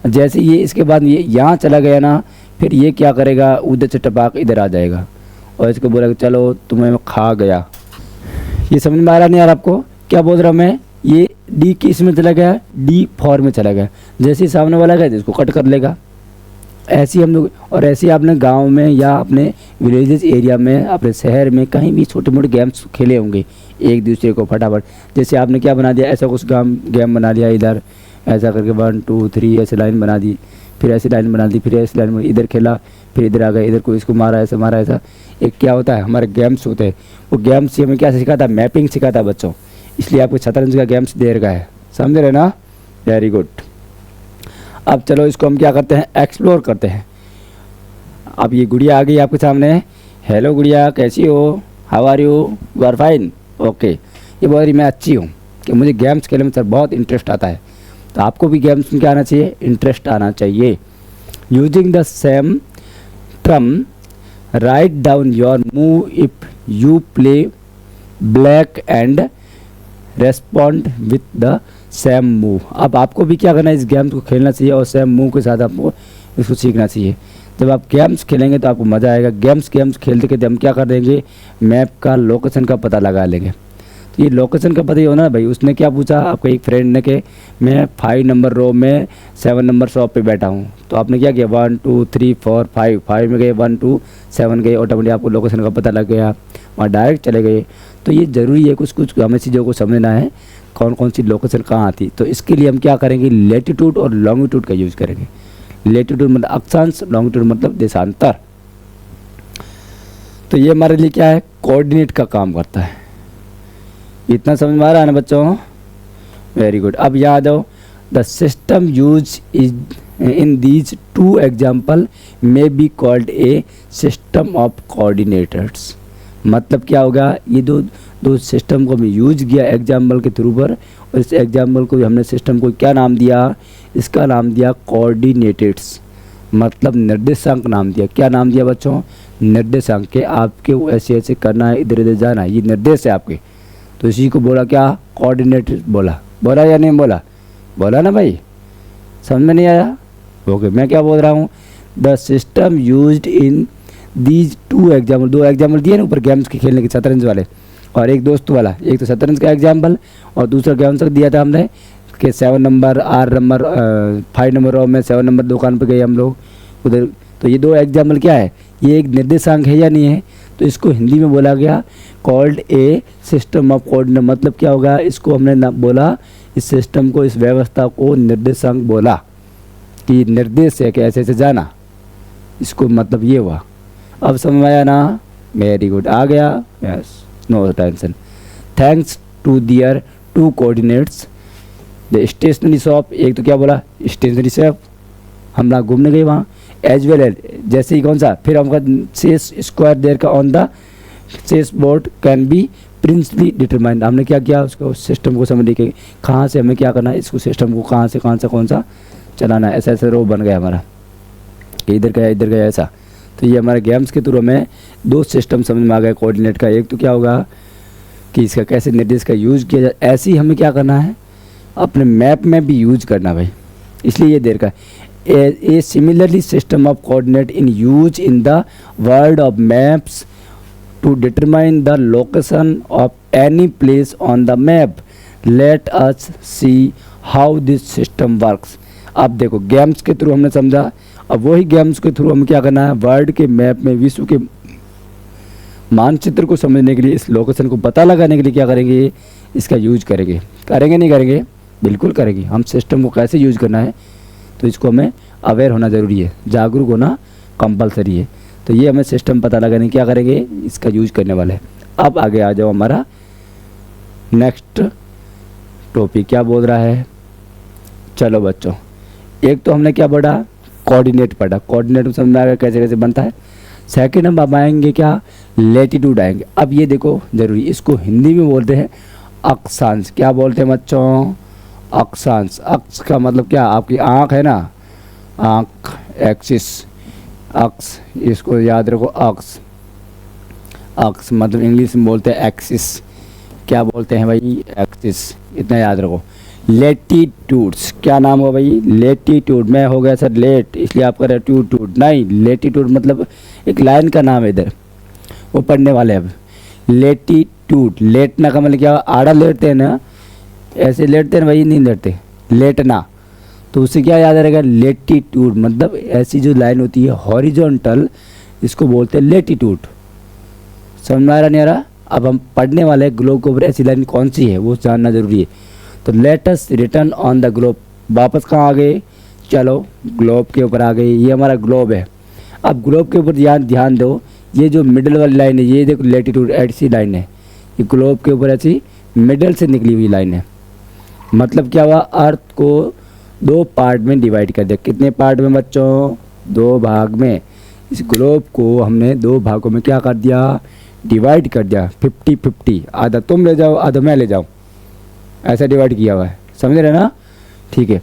जैसे ये इसके बाद ये यहाँ चला गया ना, फिर ये क्या करेगा, उधर से टपाक इधर आ जाएगा और इसको बोला चलो तुम्हें मैं खा गया। ये समझ में आ रहा नहीं यार आपको, क्या बोल रहा हूँ मैं, ये D किस में चला गया, D4 में चला गया। जैसे ही सामने वाला गया इसको कट कर लेगा। ऐसे ही हम लोग, और ऐसे ही आपने गांव में या अपने विलेजेस एरिया में, अपने शहर में कहीं भी छोटे मोटे गेम्स खेले होंगे एक दूसरे को फटाफट। जैसे आपने क्या बना दिया, ऐसा कुछ गेम बना लिया, इधर ऐसा करके 1 2 3 ऐसे लाइन बना दी, फिर ऐसी लाइन बना दी, फिर ऐसी लाइन इधर खेला, फिर इधर आ गया, इधर को इसको मारा, ऐसा मारा, ऐसा। एक क्या होता है, हमारे गेम्स होते हैं, वो गेम्स से हमें क्या सिखाता है, मैपिंग सिखाता है बच्चों। इसलिए आपको शतरंज का गेम्स दे रखा है, समझ रहे ना, वेरी गुड। अब चलो इसको हम क्या करते हैं, एक्सप्लोर करते हैं। अब ये गुड़िया आ गई आपके सामने, हेलो गुड़िया कैसी हो, how are you, you are fine, okay. ये बोल रही मैं अच्छी हूँ, कि मुझे गेम्स खेलने में सर बहुत इंटरेस्ट आता है। तो आपको भी गेम्स में क्या आना चाहिए, इंटरेस्ट आना चाहिए। Using the same term write down your move if you play black and respond with the same move. अब आपको भी क्या करना है, इस गेम को खेलना चाहिए और सेम मूव के साथ आपको इसको सीखना चाहिए। जब आप गेम्स खेलेंगे तो आपको मज़ा आएगा। गेम्स खेलते खेलते हम क्या कर देंगे, मैप का लोकेशन का पता लगा लेंगे। तो ये लोकेशन का पता ही होना भाई। उसने क्या पूछा आपके एक फ्रेंड ने कि मैं 5 नंबर रो में 7 नंबर शॉप पे बैठा हूँ। तो आपने क्या किया, 1 2 3 4 5 में गए, 1 2 7 गए, ऑटोमेटिक आपको लोकेशन का पता लग गया, वहाँ डायरेक्ट चले गए। तो ये ज़रूरी है, कुछ हमें चीज़ों को समझना है कौन कौन सी लोकेशन कहाँ आती। तो इसके लिए हम क्या करेंगे, लेटीट्यूड और लॉन्गिट्यूड का यूज करेंगे। लेटीट्यूड मतलब अक्षांश, लॉन्गिट्यूड मतलब देशांतर। तो ये हमारे लिए क्या है, कोऑर्डिनेट का काम करता है। इतना समझ में आ रहा है ना बच्चों, वेरी गुड। अब याद हो, the system use is in these two example may be called a system of coordinators. मतलब क्या होगा, ये दो सिस्टम को हमने यूज किया एग्जाम्पल के थ्रू पर, और इस एग्जाम्पल को हमने सिस्टम को क्या नाम दिया, इसका नाम दिया कोऑर्डिनेटेड्स, मतलब निर्देशांक नाम दिया। क्या नाम दिया बच्चों, निर्देशांक के। आपके ऐसे ऐसे करना है, इधर इधर जाना है, ये निर्देश है आपके। तो इसी को बोला क्या, कोऑर्डिनेटेड बोला। बोला या नहीं बोला, बोला ना भाई, समझ में नहीं आया। ओके, मैं क्या बोल रहा हूँ, the system used in these two example, दो एग्जाम्पल दिए ना ऊपर गेम्स के खेलने के, शतरंज वाले और एक दोस्त वाला। एक तो शतरंज का एग्जाम्पल और दूसरा गेम्स का दिया था हमने कि 7 नंबर 8 नंबर 5 नंबर रो में 7 नंबर दुकान पर गए हम लोग उधर। तो ये दो एग्जाम्पल क्या है, ये एक निर्देशांक है या नहीं है। तो इसको हिंदी में बोला गया called a system of coordinate. मतलब क्या होगा, इसको हमने ना बोला, इस सिस्टम को, इस व्यवस्था को निर्देशांक बोला कि निर्देश है कि ऐसे ऐसे जाना, इसको मतलब ये हुआ। अब समझ में आया ना, वेरी गुड, आ गया, yes, no tension. Thanks to their two coordinates the stationery shop, एक तो क्या बोला स्टेशनरी शॉप, हम लोग घूमने गए वहाँ, एज वेल एज, जैसे ही कौन सा, फिर हमका शेष स्क्वायर देर का ऑन द शेष board can be principally determined. हमने क्या किया, उसको सिस्टम को समझने के कहाँ से हमें क्या करना है, इसको सिस्टम को कहाँ से कौन सा चलाना है। ऐसा ऐसा रो बन गया हमारा, इधर गया ऐसा। तो ये हमारे गेम्स के थ्रू में दो सिस्टम समझ में आ गया कोऑर्डिनेट का। एक तो क्या होगा कि इसका कैसे निर्देश का यूज किया जाए, ऐसे ही हमें क्या करना है अपने मैप में भी यूज करना भाई, इसलिए ये देर का। A similarly system of coordinate in use in the world of maps to determine the location of any place on the map. Let us see how this system works. अब देखो गेम्स के थ्रू हमने समझा, अब वही गेम्स के थ्रू हमें क्या करना है, वर्ल्ड के मैप में, विश्व के मानचित्र को समझने के लिए, इस लोकेशन को पता लगाने के लिए क्या करेंगे, इसका यूज करेंगे। करेंगे नहीं करेंगे, बिल्कुल करेंगे। हम सिस्टम को कैसे यूज करना है, तो इसको हमें अवेयर होना ज़रूरी है, जागरूक होना कंपलसरी है। तो ये हमें सिस्टम पता लगाने क्या करेंगे, इसका यूज करने वाले हैं। अब आगे आ जाओ, हमारा नेक्स्ट टॉपिक क्या बोल रहा है। चलो बच्चों, एक तो हमने क्या पढ़ा, कोऑर्डिनेट पढ़ा, कोऑर्डिनेट समझ में आ गया कैसे कैसे बनता है। सेकंड हम अब आएंगे क्या, लेटीट्यूड आएंगे। अब ये देखो जरूरी, इसको हिंदी में बोलते हैं अक्षांश। क्या बोलते हैं बच्चों, अक्षांश। अक्ष का मतलब क्या, आपकी आँख है ना, आँख, एक्सिस, अक्ष, इसको याद रखो, अक्ष। अक्ष मतलब इंग्लिश में बोलते हैं एक्सिस। क्या बोलते हैं भाई, एक्सिस, इतना याद रखो। लेटीट्यूड्स, क्या नाम हो भाई, लेटीट्यूड। मैं हो गया सर लेट, इसलिए आप कह रहे ट्यूड नहीं, लेटीट्यूड मतलब एक लाइन का नाम है, इधर वो पढ़ने वाले। अब लेटीट्यूड, लेटना का मतलब क्या, आड़ा लेटते हैं ना, ऐसे लेटते हैं ना भाई, नहीं लेटते, लेटना। तो उससे क्या याद रहेगा, लेटीट्यूड मतलब ऐसी जो लाइन होती है हॉरिजॉन्टल, इसको बोलते हैं लेटीट्यूड। समझ में आ रहा नहीं आ रहा। अब हम पढ़ने वाले ग्लोब के ऊपर ऐसी लाइन कौन सी है वो जानना जरूरी है। तो let us return on the globe, वापस कहाँ आ गए, चलो ग्लोब के ऊपर आ गए। ये हमारा ग्लोब है। अब ग्लोब के ऊपर ध्यान दो, ये जो मिडल वाली लाइन है, ये देखो लेटीट्यूड ऐसी लाइन है, ये ग्लोब के ऊपर ऐसी मिडल से निकली हुई लाइन है। मतलब क्या हुआ, अर्थ को दो पार्ट में डिवाइड कर दिया। कितने पार्ट में बच्चों, दो भाग में। इस ग्लोब को हमने दो भागों में क्या कर दिया, डिवाइड कर दिया, 50-50, आधा तुम ले जाओ आधा मैं ले जाऊँ, ऐसा डिवाइड किया हुआ है। समझ रहे ना, ठीक है।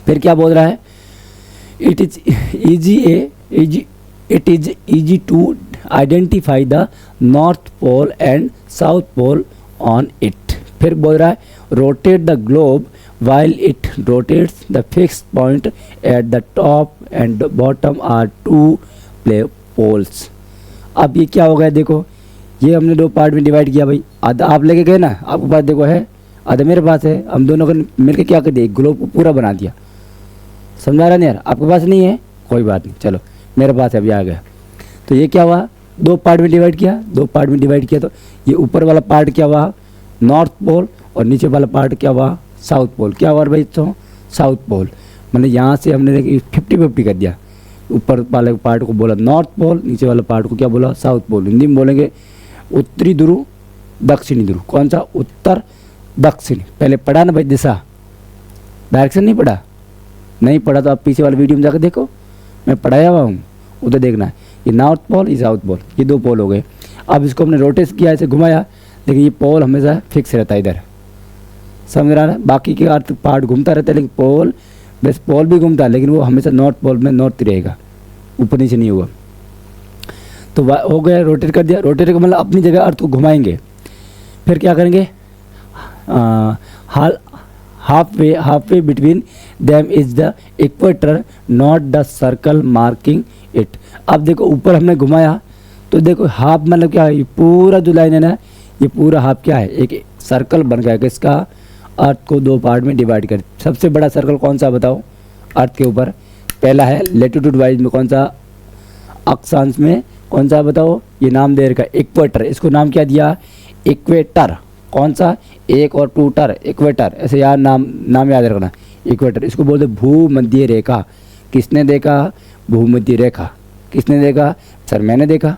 फिर क्या बोल रहा है, it is easy to identify the north pole and south pole on it. फिर बोल रहा है rotate the globe while it rotates the fixed point at the top and the bottom are two poles। अब ये क्या हो गया, देखो ये हमने दो पार्ट में डिवाइड किया भाई। आधा आप लेके गए ना, आपके पास देखो है, आधा मेरे पास है। हम दोनों को मिलकर क्या कर दिया, एक ग्लोब को पूरा बना दिया। समझा रहा नहीं यार, आपके पास नहीं है कोई बात नहीं, चलो मेरे पास अभी आ गया। तो ये क्या हुआ, दो पार्ट में डिवाइड किया, दो पार्ट में डिवाइड किया। तो ये ऊपर वाला पार्ट क्या हुआ, नॉर्थ पोल, और नीचे वाला पार्ट क्या हुआ, साउथ पोल। क्या हुआ भाई, तो साउथ पोल। मतलब यहाँ से हमने 50-50 कर दिया। ऊपर वाले पार्ट को बोला नॉर्थ पोल, नीचे वाले पार्ट को क्या बोला, साउथ पोल। हिंदी में बोलेंगे उत्तरी ध्रुव, दक्षिणी ध्रुव। कौन सा, उत्तर दक्षिण। पहले पढ़ा ना भाई, दिशा डायरेक्शन नहीं पढ़ा, नहीं पढ़ा तो आप पीछे वाले वीडियो में जाकर देखो, मैं पढ़ाया हुआ हूँ, उधर देखना है। ये नॉर्थ पोल, ये साउथ पोल, ये 2 पोल हो गए। अब इसको हमने रोटेट किया, ऐसे घुमाया, लेकिन ये पोल हमेशा फिक्स रहता है इधर, समझ रहा है। बाकी के अर्थ पार्ट घूमता रहता है, लेकिन पोल, बस पोल भी घूमता है, लेकिन वो हमेशा नॉर्थ पोल में नॉर्थ ही रहेगा, ऊपर नीचे नहीं होगा। तो हो गया, रोटेट कर दिया। रोटेट का मतलब अपनी जगह अर्थ को घुमाएंगे। फिर क्या करेंगे, half way between them is the equator, not the circle marking it. अब देखो ऊपर हमने घुमाया, तो देखो हाफ मतलब क्या है, ये पूरा जो लाइन है ना, ये पूरा हाफ क्या है, एक सर्कल बन गया। किसका, अर्थ को 2 पार्ट में डिवाइड कर। सबसे बड़ा सर्कल कौन सा बताओ अर्थ के ऊपर, पहला है लेटीट्यूड वाइज में कौन सा, अक्षांश में कौन सा बताओ, ये नाम दे रखा इक्वेटर। इसको नाम क्या दिया, इक्वेटर। कौन सा, 1 और 2 टर, इक्वेटर। ऐसे यार नाम याद रखना, इक्वेटर। इसको बोलते भूमध्य रेखा। किसने देखा, भूमध्य रेखा। किसने देखा, सर मैंने देखा।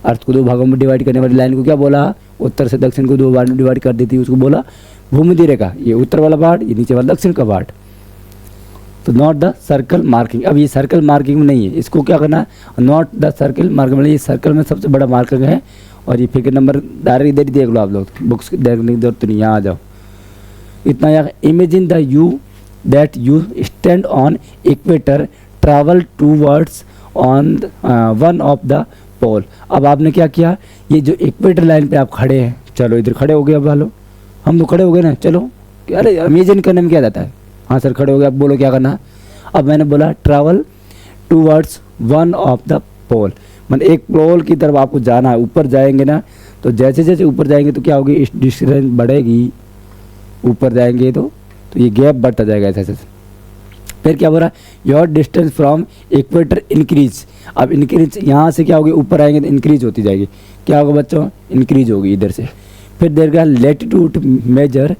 अर्थ को 2 भागों में डिवाइड करने वाली लाइन को क्या बोला, उत्तर से दक्षिण को 2 भाग में डिवाइड कर देती है, उसको बोला भूमध्य रेखा। ये उत्तर वाला पार्ट, ये नीचे वाला दक्षिण का पार्ट। तो नॉट द सर्कल मार्किंग। अब ये सर्कल मार्किंग में नहीं है, इसको क्या करना है, नॉट द सर्कल मार्किंग। मतलब ये सर्कल में सबसे बड़ा मार्किंग है। और ये फिगर नंबर डायरेक्ट इधर ही देख लो आप लोग, बुक्स देखने की जरूरत नहीं, यहाँ आ जाओ। इतना यहाँ, imagine the you that you stand on equator, travel towards on one of the pole. अब आपने क्या किया, ये जो इक्वेटर लाइन पे आप खड़े हैं, चलो इधर खड़े हो गए। अब वालों हम तो खड़े हो गए ना, चलो। अरे इमेजिन करने में क्या जाता है, हाँ सर खड़े हो गए। अब बोलो क्या करना। अब मैंने बोला travel towards one of the pole, मतलब एक पोल की तरफ आपको जाना है। ऊपर जाएंगे ना, तो जैसे जैसे ऊपर जाएंगे तो क्या होगी, इस डिस्टेंस बढ़ेगी। ऊपर जाएंगे तो ये गैप बढ़ता जाएगा ऐसे ऐसे। फिर क्या बोल रहा है, your distance from equator increase. अब इंक्रीज यहाँ से क्या होगी, ऊपर आएंगे तो इंक्रीज होती जाएगी। क्या होगा बच्चों, इंक्रीज होगी इधर से। फिर देर का latitude measure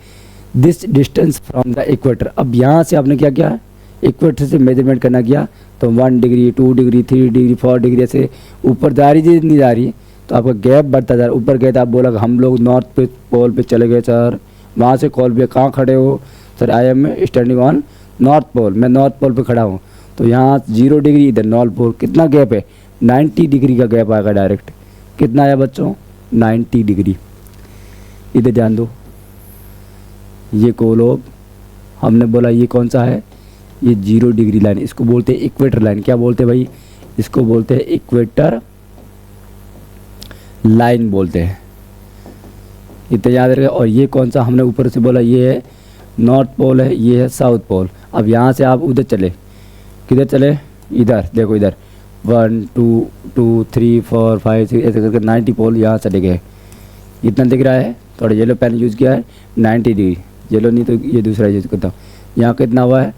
this distance from the equator. अब यहाँ से आपने क्या किया, इक्वेटर से मेजरमेंट करना किया, तो 1 डिग्री 2 डिग्री 3 डिग्री 4 डिग्री ऐसे ऊपर जा रही जितनी जा रही है, तो आपका गैप बढ़ता जा रहा है। ऊपर गए तो आप बोला हम लोग नॉर्थ पे पोल पे चले गए सर। वहाँ से कॉल पे कहाँ खड़े हो, sir I am standing on north pole, मैं नॉर्थ पोल पे खड़ा हूँ। तो यहाँ 0 डिग्री, इधर नॉर्थ पोल, कितना गैप है, 90 डिग्री का गैप आएगा डायरेक्ट। कितना आया बच्चों, 90 डिग्री। इधर ध्यान दो, ये कोलोब हमने बोला ये कौन सा है, ये 0 डिग्री लाइन, इसको बोलते हैं इक्वेटर लाइन। क्या बोलते हैं भाई, इसको बोलते हैं इक्वेटर लाइन बोलते हैं। इतना याद रखें। और ये कौन सा हमने ऊपर से बोला, ये है नॉर्थ पोल है, ये है साउथ पोल। अब यहाँ से आप उधर चले, किधर चले, इधर देखो, इधर 1 2 2 3 4 5 6 ऐसे करके 90 पोल यहाँ चले गए। इतना दिख रहा है, थोड़ा येलो पेन यूज़ किया है, 90 डिग्री। येलो नहीं तो ये दूसरा यूज़ करता हूँ। यहाँ कितना हुआ है,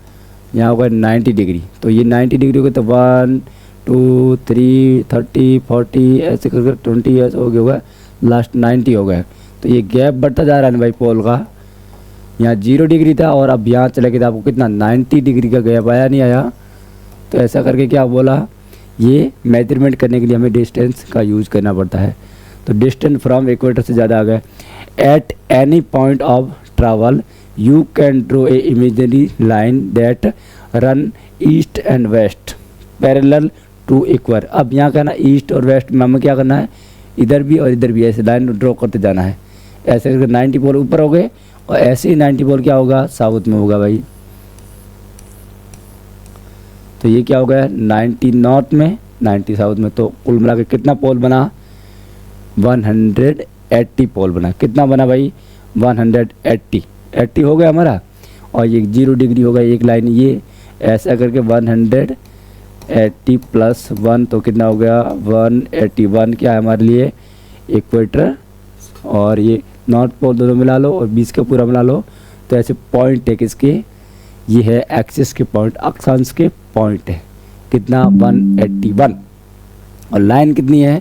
यहाँ होगा 90 डिग्री। तो ये 90 डिग्री हो गया, तो 1 2 3 30 40 ऐसे करके 20 ऐसे हो गया होगा, लास्ट 90 हो गया। तो ये गैप बढ़ता जा रहा है भाई पोल का। यहाँ 0 डिग्री था और अब यहाँ चले गए, तो आपको कितना 90 डिग्री का गैप आया, नहीं आया। तो ऐसा करके क्या बोला, ये मेजरमेंट करने के लिए हमें डिस्टेंस का यूज़ करना पड़ता है। तो डिस्टेंस फ्रॉम इक्वेटर से ज़्यादा आ गए। At any point of travel you can draw a imaginary line that run east and west parallel to equator. अब यहाँ कहना ईस्ट और वेस्ट में हमें क्या करना है, इधर भी और इधर भी ऐसे लाइन ड्रॉ करते जाना है। ऐसे करके 90 पोल ऊपर हो गए, और ऐसे ही 90 पोल क्या होगा, साउथ में होगा भाई। तो ये क्या हो गया, 90 नॉर्थ में 90 साउथ में। तो कुल मिला के कितना पोल बना, 180 पोल बना। कितना बना भाई, 180 हो गया हमारा। और ये 0 डिग्री हो गया एक लाइन, ये ऐसा करके 180 प्लस 1 तो कितना हो गया, 181 क्या है हमारे लिए, इक्वेटर। और ये नॉर्थ पोल दोनों मिला लो और 20 का पूरा मिला लो। तो ऐसे पॉइंट है किसके, ये है एक्सिस के पॉइंट, अक्षांश के पॉइंट है। कितना, 181। और लाइन कितनी है,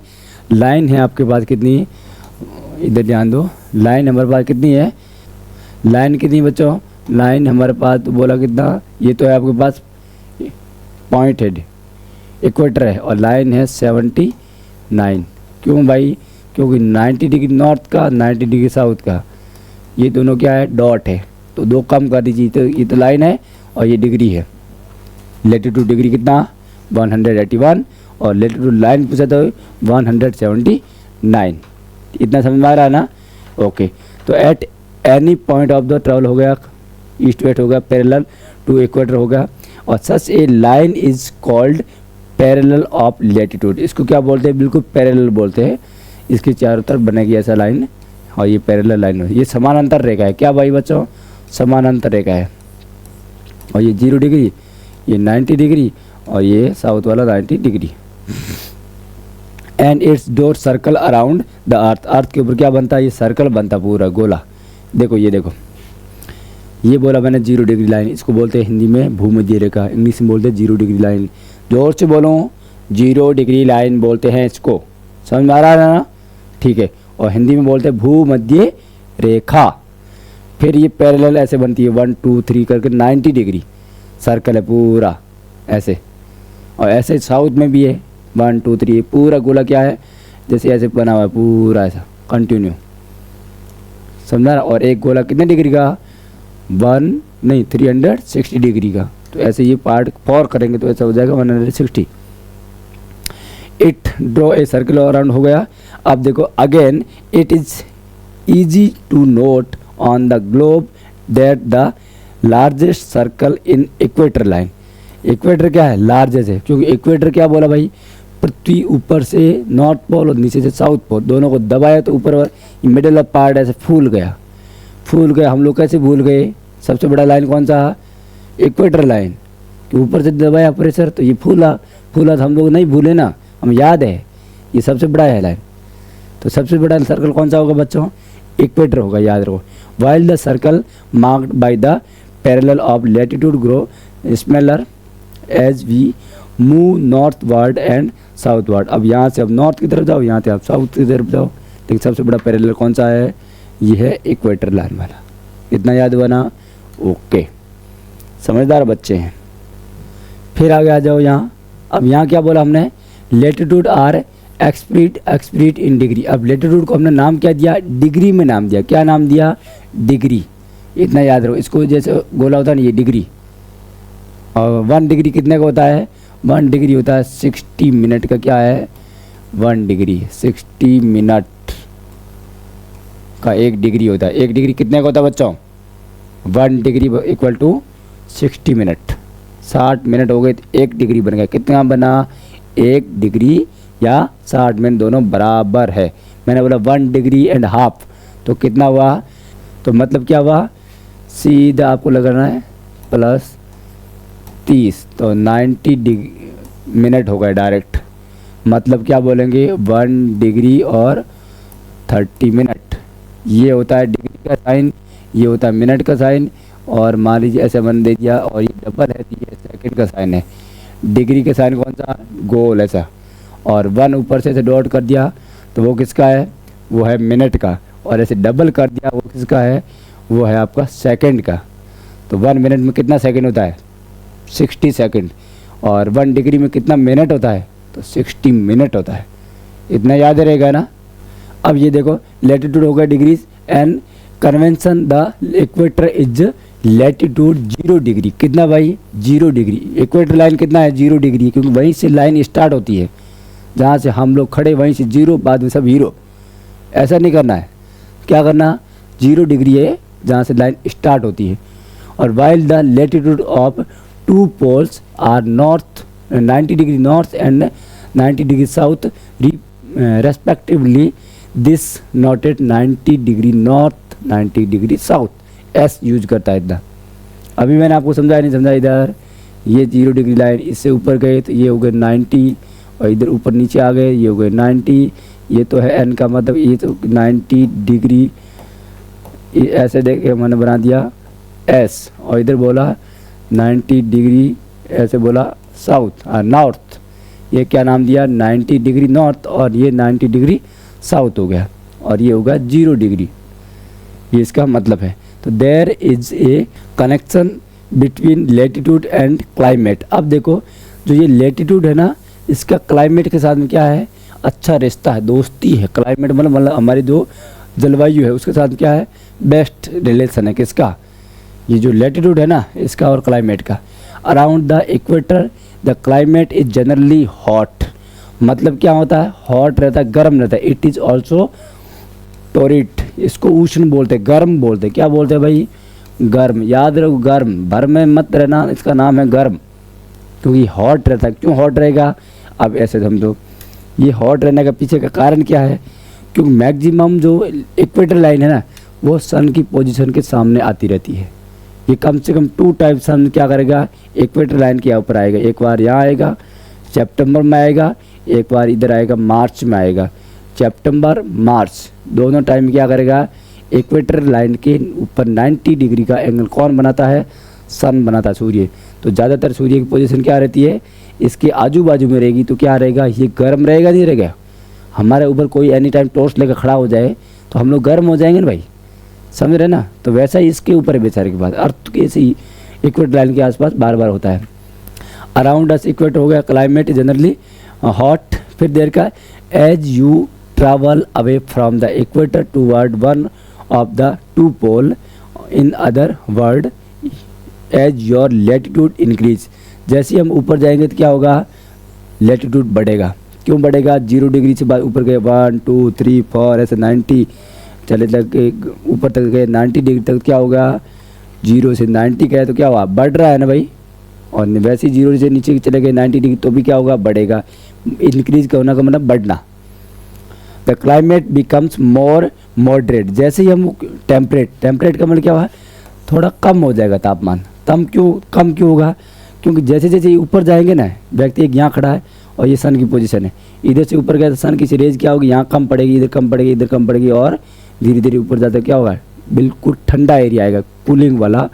लाइन है आपके पास कितनी, इधर ध्यान दो, लाइन हमारे पास कितनी है, लाइन कितनी बच्चों, लाइन हमारे पास तो बोला कितना, ये तो है आपके पास पॉइंट हेड इक्वेटर है, और लाइन है 79। क्यों भाई, क्योंकि 90 डिग्री नॉर्थ का 90 डिग्री साउथ का, ये दोनों क्या है, डॉट है, तो दो कम कर दीजिए, तो ये तो लाइन है और ये डिग्री है। लेटीट्यूड डिग्री कितना 181, और लेटीट्यूड लाइन पूछा तो 179। इतना समझ में आ रहा है ना। ओके, तो eight any point of the travel हो गया, ईस्ट वेस्ट हो गया, पैरेलल टू इक्वेटर हो गया, और such a line is called parallel of latitude. इसको क्या बोलते हैं, बिल्कुल पैरेलल बोलते हैं, इसके चारों तरफ बनेगी ऐसा लाइन, और ये पैरेलल लाइन है, ये समानांतर रेखा है। क्या भाई बच्चों, समानांतर रेखा है, और ये 0 डिग्री, ये 90 डिग्री, और ये साउथ वाला 90 degree. And it's door circle around the earth, earth के ऊपर क्या बनता है, ये सर्कल बनता पूरा गोला। देखो ये देखो, ये बोला मैंने 0 डिग्री लाइन, इसको बोलते हैं हिंदी में भूमध्य रेखा, इंग्लिश में बोलते हैं 0 डिग्री लाइन। जोर से बोलो, 0 डिग्री लाइन बोलते हैं इसको, समझ में आ रहा है ना, ठीक है। और हिंदी में बोलते हैं भूमध्य रेखा। फिर ये पैरेलल ऐसे बनती है 1 2 3 करके 90 डिग्री सर्कल है पूरा ऐसे, और ऐसे साउथ में भी है 1 2 3, पूरा गोला क्या है, जैसे ऐसे बना हुआ है पूरा ऐसा कंटिन्यू, समझा ना। और एक गोला कितने डिग्री का, 360 डिग्री का। तो ऐसे ये पार्ट 4 करेंगे तो ऐसा हो जाएगा 160। It draw a circle around हो गया। अब देखो again, it is easy to note on the globe that the largest circle in equator line. Equator क्या है, लार्जेस्ट है, क्योंकि इक्वेटर क्या बोला भाई, पृथ्वी ऊपर से नॉर्थ पोल और नीचे से साउथ पोल दोनों को दबाया तो ऊपर मिडिल ऑफ पार्ट ऐसे फूल गया। हम लोग कैसे भूल गए, सबसे बड़ा लाइन कौन सा, इक्वेटर लाइन, कि ऊपर से दबाया प्रेशर तो ये फूला तो हम लोग नहीं भूले ना, हम याद है, ये सबसे बड़ा है लाइन। तो सबसे बड़ा सर्कल कौन सा होगा बच्चों, इक्वेटर होगा, याद रखो। While the circle marked by the parallel of latitude grow smaller as we move northward and southward. अब यहाँ से अब नॉर्थ की तरफ जाओ, यहाँ से आप साउथ की तरफ जाओ, लेकिन सबसे बड़ा पैरेलल कौन सा है, ये है इक्वेटर लाइन वाला। इतना याद हुआ ना, ओके, समझदार बच्चे हैं। फिर आगे आ जाओ यहाँ। अब यहाँ क्या बोला हमने, लेटीट्यूड आर एक्सप्रीट इन डिग्री। अब लेटीट्यूड को हमने नाम क्या दिया, डिग्री में नाम दिया। क्या नाम दिया, डिग्री। इतना याद रखो, इसको जैसे गोला होता है ना, ये डिग्री, और 1 डिग्री कितने का होता है, 1 डिग्री होता है 60 मिनट का। क्या है, 1 डिग्री 60 मिनट का 1 डिग्री होता है। 1 डिग्री कितने का होता है बच्चों, 1 degree equal to 60 minute. 60 minute हो गए तो 1 डिग्री बन गया। कितना बना, 1 डिग्री या 60 मिनट दोनों बराबर है। मैंने बोला 1 डिग्री एंड हाफ, तो कितना हुआ, तो मतलब क्या हुआ, सीधा आपको लगाना है प्लस 30, तो 90 मिनट हो गए डायरेक्ट। मतलब क्या बोलेंगे, 1 डिग्री और 30 मिनट। ये होता है डिग्री का साइन, ये होता है मिनट का साइन, और मान लीजिए ऐसे बन दे दिया, और ये डबल है, ये सेकंड का साइन है। डिग्री के साइन कौन सा, गोल ऐसा, और 1 ऊपर से ऐसे डॉट कर दिया तो वो किसका है, वो है मिनट का, और ऐसे डबल कर दिया वो किसका है, वो है आपका सेकंड का। तो 1 मिनट में कितना सेकंड होता है, 60 सेकंड, और 1 डिग्री में कितना मिनट होता है, तो 60 मिनट होता है। इतना याद रहेगा ना। अब ये देखो, लेटीट्यूड हो गया degrees and convention the equator is latitude 0 degree. कितना भाई, 0 डिग्री। इक्वेटर लाइन कितना है, 0 डिग्री, क्योंकि वहीं से लाइन स्टार्ट होती है, जहाँ से हम लोग खड़े वहीं से 0, बाद में सब 0। ऐसा नहीं करना है, क्या करना, 0 डिग्री है जहाँ से लाइन स्टार्ट होती है। और while the latitude of 2 poles are north 90 degree north and 90 degree south respectively, this noted 90 degree north 90 degree south. S use करता है इतना। अभी मैंने आपको समझाया नहीं समझा, इधर ये 0 डिग्री लाइन, इससे ऊपर गए तो ये हो गए 90, और इधर ऊपर नीचे आ गए ये हो गए 90। ये तो है एन का मतलब, ये तो 90 डिग्री ऐसे देखे मैंने बना दिया एस, और इधर बोला 90 डिग्री ऐसे बोला साउथ नॉर्थ। ये क्या नाम दिया, 90 डिग्री नॉर्थ, और ये 90 डिग्री साउथ हो गया, और ये होगा 0 डिग्री। ये इसका मतलब है। तो तो there is a connection between latitude and climate. अब देखो जो ये लेटीट्यूड है ना, इसका क्लाइमेट के साथ में क्या है, अच्छा रिश्ता है, दोस्ती है। क्लाइमेट मतलब हमारी जो जलवायु है उसके साथ क्या है, बेस्ट रिलेशन है। किसका, ये जो लेटीट्यूड है ना इसका और क्लाइमेट का। Around the equator the climate is generally hot, मतलब क्या होता है, हॉट रहता है, गर्म रहता है। इट इज़ ऑल्सो टोरिट, इसको उष्ण बोलते हैं, गर्म बोलते हैं। क्या बोलते हैं भाई, गर्म। याद रखो गर्म, भर में मत रहना, इसका नाम है गर्म, क्योंकि हॉट रहता है। क्यों हॉट रहेगा, अब ऐसे समझो, ये हॉट रहने का पीछे का कारण क्या है, क्योंकि मैक्सिमम जो इक्वेटर लाइन है ना वो सन की पोजीशन के सामने आती रहती है। ये कम से कम 2 टाइम सन क्या करेगा, इक्वेटर लाइन के ऊपर आएगा। एक बार यहाँ आएगा सितंबर में आएगा, एक बार इधर आएगा मार्च में आएगा। सितंबर मार्च दोनों टाइम क्या करेगा, इक्वेटर लाइन के ऊपर 90 डिग्री का एंगल कौन बनाता है, सन बनाता है, सूर्य। तो ज़्यादातर सूर्य की पोजीशन क्या रहती है, इसके आजू बाजू में रहेगी। तो क्या रहेगा, ये गर्म रहेगा नहीं रहेगा। हमारे ऊपर कोई एनी टाइम टॉर्च लेकर खड़ा हो जाए तो हम लोग गर्म हो जाएंगे ना भाई, समझ रहे ना। तो वैसा ही इसके ऊपर है बेचारे के बाद, अर्थ के ऐसे ही इक्वेटर लाइन के आसपास बार बार होता है। अराउंड अस इक्वेटर हो गया, क्लाइमेट जनरली हॉट। फिर देर का, as you travel away from the equator toward one of the 2 pole, in other word as your latitude increase. जैसे ही हम ऊपर जाएंगे तो क्या होगा, लेटीट्यूड बढ़ेगा। क्यों बढ़ेगा, 0 डिग्री से बाद ऊपर गए 1 2 3 4 ऐसे 90 चले तक ऊपर तक गए 90 डिग्री तक, क्या होगा 0 से 90 गए तो क्या हुआ, बढ़ रहा है ना भाई। और वैसे ही 0 से नीचे चले गए 90 डिग्री तो भी क्या होगा, बढ़ेगा। इंक्रीज का होना का मतलब बढ़ना। The climate becomes more moderate, जैसे ही हम टेम्परेट का मतलब क्या हुआ, थोड़ा कम हो जाएगा तापमान। कम क्यों होगा, क्योंकि जैसे जैसे ऊपर जाएंगे ना, व्यक्ति एक यहाँ खड़ा है और ये सन की पोजीशन है, इधर से ऊपर गया तो सन की रेज क्या होगी, यहाँ कम पड़ेगी, इधर कम पड़ेगी, इधर कम पड़ेगी, और धीरे धीरे ऊपर जाता क्या होगा, बिल्कुल ठंडा एरिया आएगा, कूलिंग वाला,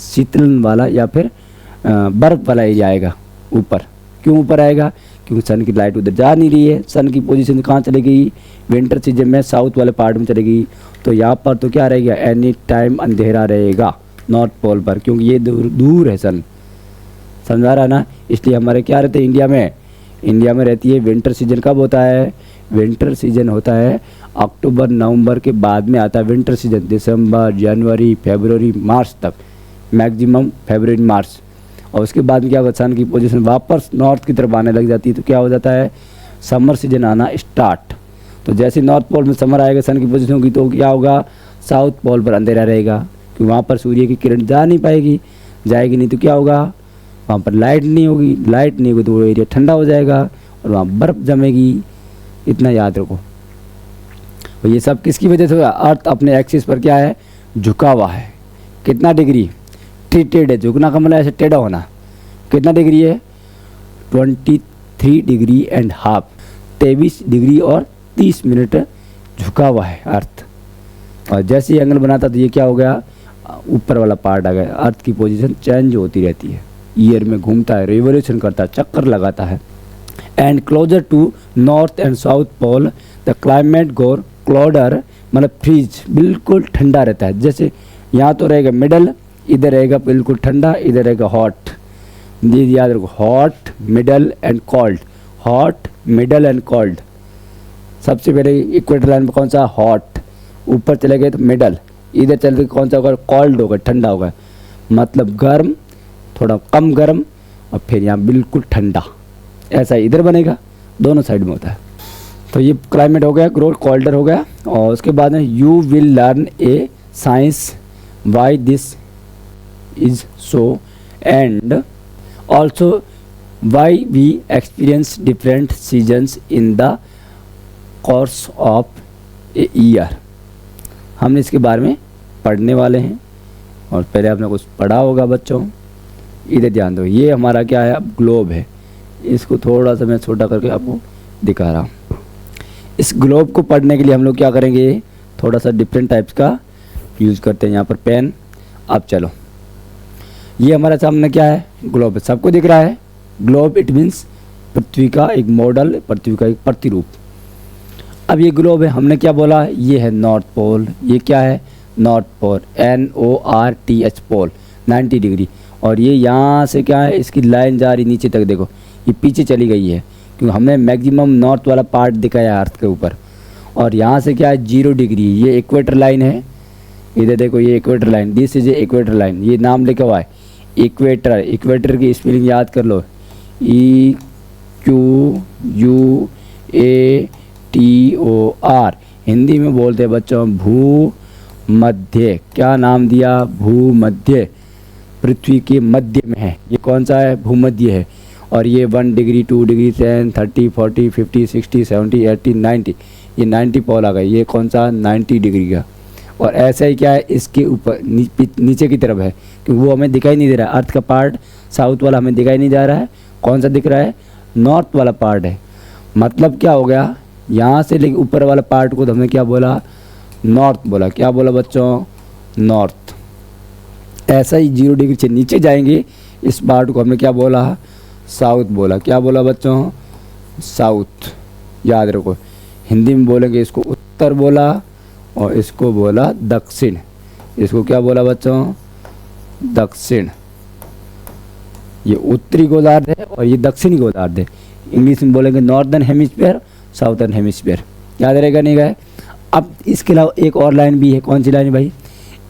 शीतलन वाला या फिर बर्फ़ वाला एरिया आएगा ऊपर। क्यों ऊपर आएगा, क्योंकि सन की लाइट उधर जा नहीं रही है। सन की पोजीशन कहाँ चली गई, विंटर सीजन में साउथ वाले पार्ट में चली गई। तो यहाँ पर तो क्या रहेगा, एनी टाइम अंधेरा रहेगा नॉर्थ पोल पर, क्योंकि ये दूर है सन, समझा रहा ना। इसलिए हमारे क्या रहते हैं इंडिया में रहती है विंटर सीजन। कब होता है, विंटर सीजन होता है अक्टूबर नवंबर के बाद में आता है विंटर सीजन, दिसंबर जनवरी फरवरी मार्च तक, मैक्सिमम फरवरी मार्च। और उसके बाद में क्या होगा, सन की पोजीशन वापस नॉर्थ की तरफ आने लग जाती है। तो क्या हो जाता है, समर सीजन आना स्टार्ट। तो जैसे नॉर्थ पोल में समर आएगा, सन की पोजीशन होगी, तो क्या होगा, साउथ पोल पर अंधेरा रहेगा, क्योंकि वहाँ पर सूर्य की किरण जा नहीं पाएगी, जाएगी नहीं तो क्या होगा, वहाँ पर लाइट नहीं होगी तो वो एरिया ठंडा हो जाएगा और वहाँ बर्फ़ जमेगी। इतना याद रखो। और ये सब किसकी वजह से हुआ, अर्थ अपने एक्सिस पर क्या है, झुका हुआ है। कितना डिग्री, टेढ़ है, झुकना का मतलब ऐसे टेढ़ा होना। कितना डिग्री है, 23 डिग्री एंड हाफ, 23 डिग्री और 30 मिनट झुका हुआ है अर्थ। और जैसे ही एंगल बनाता तो ये क्या हो गया, ऊपर वाला पार्ट आ गया। अर्थ की पोजीशन चेंज होती रहती है, ईयर में घूमता है, रिवोल्यूशन करता है, चक्कर लगाता है। And closer to north and south pole the climate grow colder, मतलब फ्रीज, बिल्कुल ठंडा रहता है। जैसे यहाँ तो रहेगा मिडल, इधर रहेगा बिल्कुल ठंडा, इधर रहेगा हॉट। ये याद रखो, hot middle and cold, hot middle and cold. सबसे पहले इक्वेटर लाइन में कौन सा, हॉट, ऊपर चले गए तो मिडल, इधर चले गए कौन सा होगा, कोल्ड होगा, ठंडा होगा। मतलब गर्म, थोड़ा कम गर्म, और फिर यहाँ बिल्कुल ठंडा। ऐसा इधर बनेगा, दोनों साइड में होता है। तो ये क्लाइमेट हो गया, ग्रोथ कोल्डर हो गया। और उसके बाद में you will learn a science why this is so, and also why we experience different seasons in the course of a year. हमने इसके बारे में पढ़ने वाले हैं, और पहले आपने कुछ पढ़ा होगा बच्चों। इधर ध्यान दो, ये हमारा क्या है, अब ग्लोब है। इसको थोड़ा सा मैं छोटा करके आपको दिखा रहा हूँ। इस ग्लोब को पढ़ने के लिए हम लोग क्या करेंगे, थोड़ा सा डिफरेंट टाइप्स का यूज़ करते हैं। यहाँ पर पेन। अब चलो, ये हमारे सामने क्या है, ग्लोब है, सबको दिख रहा है। ग्लोब इट मीन्स पृथ्वी का एक मॉडल, पृथ्वी का एक प्रतिरूप। अब ये ग्लोब है, हमने क्या बोला, ये है नॉर्थ पोल, ये क्या है, नॉर्थ पोल, NORTH पोल 90 डिग्री। और ये यहाँ से क्या है, इसकी लाइन जा रही नीचे तक, देखो ये पीछे चली गई है क्योंकि हमने मैक्सिमम नॉर्थ वाला पार्ट दिखाया अर्थ के ऊपर। और यहाँ से क्या है 0 डिग्री, ये इक्वेटर लाइन है, इधर देखो ये equator line, this is equator line, ये नाम लिखा हुआ है इक्वेटर। इक्वेटर की स्पेलिंग याद कर लो, EQUATOR। हिंदी में बोलते हैं बच्चों भूमध्य। क्या नाम दिया, भूमध्य, पृथ्वी के मध्य में है। ये कौन सा है, भूमध्य है। और ये 1 डिग्री 2 डिग्री 10 30 40 50 60 70 80 90, ये 90 पोल आ गए। ये कौन सा 90 डिग्री का। और ऐसा ही क्या है इसके ऊपर नीचे की तरफ है क्योंकि वो हमें दिखाई नहीं दे रहा है। अर्थ का पार्ट साउथ वाला हमें दिखाई नहीं जा रहा है, कौन सा दिख रहा है, नॉर्थ वाला पार्ट है। मतलब क्या हो गया, यहाँ से लेके ऊपर वाला पार्ट को तो हमने क्या बोला, नॉर्थ बोला। क्या बोला बच्चों, नॉर्थ। ऐसा ही 0 डिग्री से नीचे जाएंगे इस पार्ट को हमने क्या बोला, साउथ बोला। क्या बोला बच्चों, साउथ। याद रखो, हिंदी में बोलेंगे इसको उत्तर बोला और इसको बोला दक्षिण। इसको क्या बोला बच्चों, दक्षिण। ये उत्तरी गोलार्ध है और ये दक्षिणी गोलार्ध है। इंग्लिश में बोलेंगे नॉर्दर्न हेमिस्फीयर, साउथर्न हेमिस्फीयर। याद रहेगा नहीं गए। अब इसके अलावा एक और लाइन भी है, कौन सी लाइन भाई,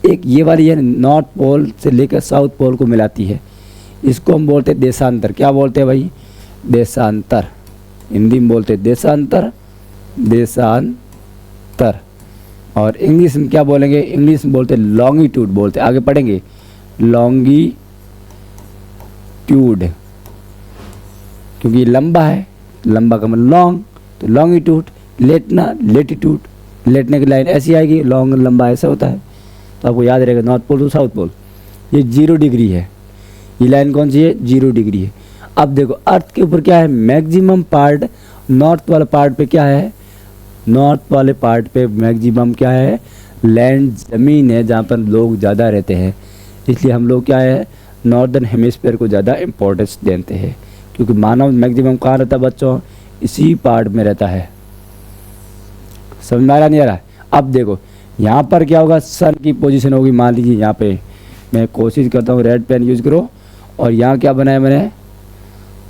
एक ये वाली है, नॉर्थ पोल से लेकर साउथ पोल को मिलाती है। इसको हम बोलते हैं देशांतर। क्या बोलते हैं भाई, देशांतर। हिंदी में बोलते हैं देशांतर, देशांतर। और इंग्लिश में क्या बोलेंगे, इंग्लिश में बोलते हैं लॉन्गिट्यूड बोलते हैं। आगे पढ़ेंगे लॉन्गिट्यूड, क्योंकि ये लंबा है, लंबा का मतलब लॉन्ग, तो लॉन्गिट्यूड। लेटना, लेटीट्यूड, लेटने की लाइन ऐसी आएगी, लॉन्ग लंबा ऐसा होता है। तो आपको याद रहेगा north pole to south pole. ये 0 डिग्री है, ये लाइन कौन सी है, 0 डिग्री है। अब देखो अर्थ के ऊपर क्या है, मैक्सिमम पार्ट नॉर्थ वाले पार्ट पे क्या है, नॉर्थ वाले पार्ट पे मैक्सिमम क्या है, लैंड, ज़मीन है जहाँ पर लोग ज़्यादा रहते हैं। इसलिए हम लोग क्या है, नॉर्दर्न हेमिस्फीयर को ज़्यादा इम्पोर्टेंस देते हैं क्योंकि मानव मैक्सिमम कहाँ रहता है बच्चों, इसी पार्ट में रहता है। समझ में आ रहा नहीं आ रहा। अब देखो यहाँ पर क्या होगा, सन की पोजीशन होगी। मान लीजिए यहाँ पे मैं कोशिश करता हूँ रेड पेन यूज़ करो, और यहाँ क्या बनाया मैंने,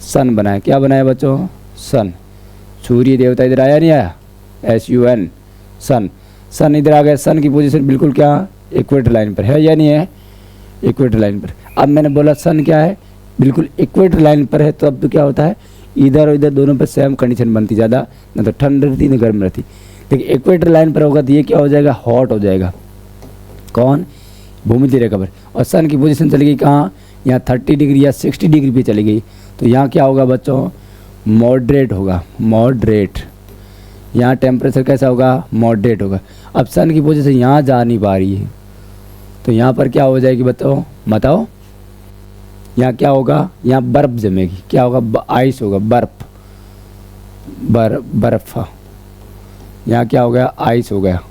सन बनाया। क्या बनाया बच्चों, सन। सूर्य देवता इधर आया नहीं आया, SUN, सन। सन इधर आ गया। सन की पोजीशन बिल्कुल क्या, इक्वेटर लाइन पर है या नहीं है, इक्वेटर लाइन पर। अब मैंने बोला सन क्या है, बिल्कुल इक्वेटर लाइन पर है। तो अब तो क्या होता है, इधर और इधर दोनों पर सेम कंडीशन बनती, ज़्यादा ना तो ठंड रहती ना गर्म रहती। लेकिन इक्वेटर लाइन पर होगा तो ये क्या हो जाएगा, हॉट हो जाएगा। कौन, भूमध्य रेखा पर। और सन की पोजीशन चली गई कहाँ, यहाँ 30 डिग्री या 60 डिग्री पे चली गई। तो यहाँ क्या होगा बच्चों, मॉडरेट होगा, मॉडरेट। यहाँ टेम्परेचर कैसा होगा, मॉडरेट होगा। अब सन की पोजीशन यहाँ जा नहीं पा रही है तो यहाँ पर क्या हो जाएगी बताओ, बताओ। यहाँ क्या होगा, यहाँ बर्फ़ जमेगी। क्या होगा, आइस होगा, बर्फ़, बर्फ़। यहाँ क्या हो गया, आइस हो गया।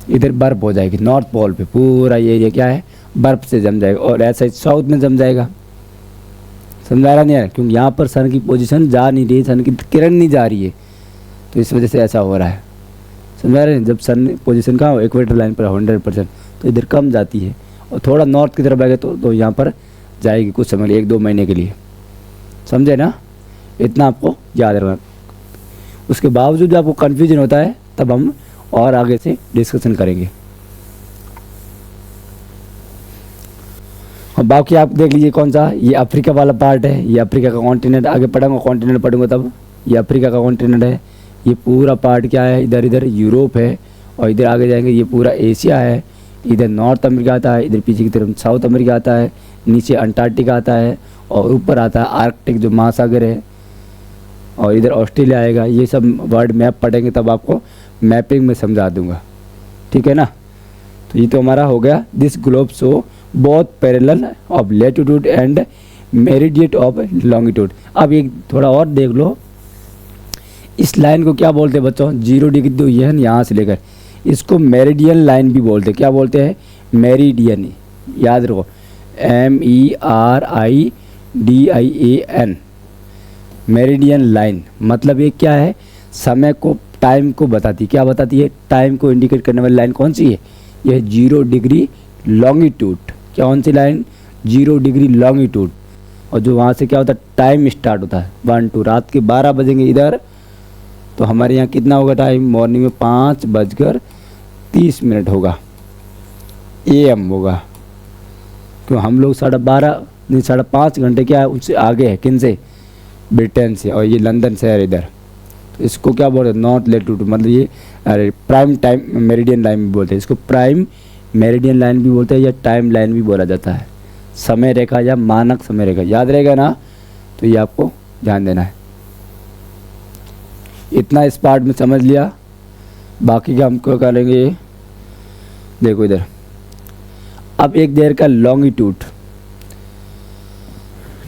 इधर बर्फ़ हो जाएगी नॉर्थ पोल पे, पूरा ये एरिया क्या है, बर्फ़ से जम जाएगा। और ऐसा ही साउथ में जम जाएगा। समझा रहा नहीं है, क्योंकि यहाँ पर सन की पोजीशन जा नहीं रही, सन की किरण नहीं जा रही है, तो इस वजह से ऐसा हो रहा है। समझा रहे हैं। जब सन पोजीशन कहाँ हो, इक्वेटर लाइन पर 100%, तो इधर कम जाती है और थोड़ा नॉर्थ की तरफ आएगा तो यहाँ पर जाएगी कुछ समय, 1-2 महीने के लिए। समझे ना, इतना आपको याद रखना। उसके बावजूद आपको कन्फ्यूजन होता है तब हम और आगे से डिस्कशन करेंगे। और बाकी आप देख लीजिए कौन सा, ये अफ्रीका वाला पार्ट है, ये अफ्रीका का कॉन्टिनेंट। आगे पढ़ूंगा कॉन्टिनेंट पढ़ूंगा तब। ये अफ्रीका का कॉन्टिनेंट है। ये पूरा पार्ट क्या है, इधर इधर यूरोप है, और इधर आगे जाएंगे ये पूरा एशिया है। इधर नॉर्थ अमेरिका आता है, इधर पीछे की तरफ साउथ अमेरिका आता है, नीचे अंटार्कटिका आता है, और ऊपर आता है आर्कटिक जो महासागर है, और इधर ऑस्ट्रेलिया आएगा। ये सब वर्ल्ड मैप पढ़ेंगे तब आपको मैपिंग में समझा दूंगा, ठीक है ना। तो ये तो हमारा हो गया, this globe show both parallel of latitude and meridian of longitude. अब एक थोड़ा और देख लो, इस लाइन को क्या बोलते हैं बच्चों, 0 डिग्री तो ये है यहाँ से लेकर, इसको मेरिडियन लाइन भी बोलते हैं। क्या बोलते हैं, मेरिडियन। याद रखो, MERIDIAN, मेरिडियन लाइन। मतलब ये क्या है, समय को टाइम को बताती है। क्या बताती है? टाइम को इंडिकेट करने वाली लाइन कौन सी है? यह 0 डिग्री लॉन्गिट्यूड। क्या कौन सी लाइन? 0 degree longitude. और जो वहाँ से क्या होता है, टाइम स्टार्ट होता है 1 2, रात के 12 बजेंगे इधर, तो हमारे यहाँ कितना होगा टाइम? मॉर्निंग में 5:30 होगा, AM होगा। क्यों? हम लोग 12:30 नहीं 5.5 घंटे क्या है उनसे आगे है। किन से? ब्रिटेन से। और ये लंदन शहर इधर, तो इसको क्या बोलते हैं? नॉर्थ लैटिट्यूड, मतलब ये अरे प्राइम टाइम मेरिडियन लाइन भी बोलते हैं इसको। प्राइम मेरिडियन लाइन भी बोलते हैं या टाइम लाइन भी बोला जाता है। समय रेखा या मानक समय रेखा, याद रहेगा ना? तो ये आपको ध्यान देना है। इतना इस पार्ट में समझ लिया, बाकी का हम क्या करेंगे? देखो इधर, अब एक देर का लॉन्गिट्यूड,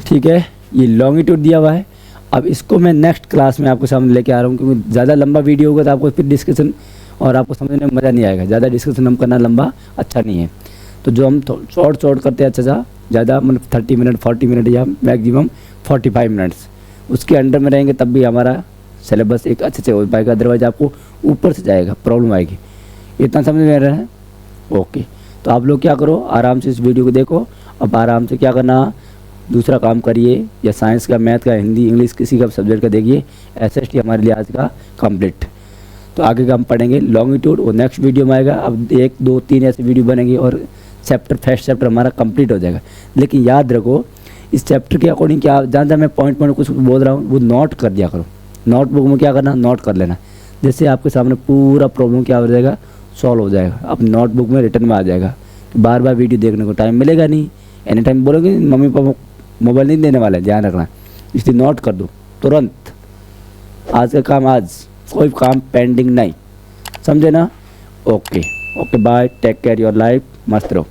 ठीक है, ये लॉन्गिट्यूड दिया हुआ है। अब इसको मैं नेक्स्ट क्लास में आपको सामने लेके आ रहा हूँ, क्योंकि ज़्यादा लंबा वीडियो होगा तो आपको फिर डिस्कशन और आपको समझने में मज़ा नहीं आएगा। ज़्यादा डिस्कशन हम करना लंबा अच्छा नहीं है। तो जो हम शॉर्ट करते हैं अच्छा ज़्यादा, मतलब 30 मिनट 40 मिनट या मैक्सिमम 45 मिनट्स, उसके अंडर में रहेंगे तब भी हमारा सिलेबस एक अच्छे से हो पाएगा। अदरवाइज आपको ऊपर से जाएगा, प्रॉब्लम आएगी। इतना समझ में आ रहा है? ओके। तो आप लोग क्या करो, आराम से इस वीडियो को देखो। अब आराम से क्या करना, दूसरा काम करिए, या साइंस का, मैथ का, हिंदी, इंग्लिश, किसी का सब्जेक्ट का देखिए। SST हमारे लिए आज का कंप्लीट। तो आगे का हम पढ़ेंगे लॉन्गिट्यूड, वो नेक्स्ट वीडियो में आएगा। अब 1 2 3 ऐसे वीडियो बनेंगे और फर्स्ट चैप्टर हमारा कंप्लीट हो जाएगा। लेकिन याद रखो, इस चैप्टर के अकॉर्डिंग क्या, जहाँ जहाँ मैं पॉइंट कुछ बोल रहा हूँ वो नोट कर दिया करो। नोटबुक में क्या करना, नोट कर लेना, जिससे आपके सामने पूरा प्रॉब्लम क्या हो जाएगा, सॉल्व हो जाएगा। अब नोटबुक में रिटर्न में आ जाएगा। बार बार वीडियो देखने को टाइम मिलेगा नहीं। एनी टाइम बोलोगे मम्मी पापा मोबाइल नहीं देने वाले, ध्यान रखना, इसलिए नोट कर दो तुरंत। आज का काम आज, कोई काम पेंडिंग नहीं, समझे ना? Okay bye, take care your life, मस्त रहो।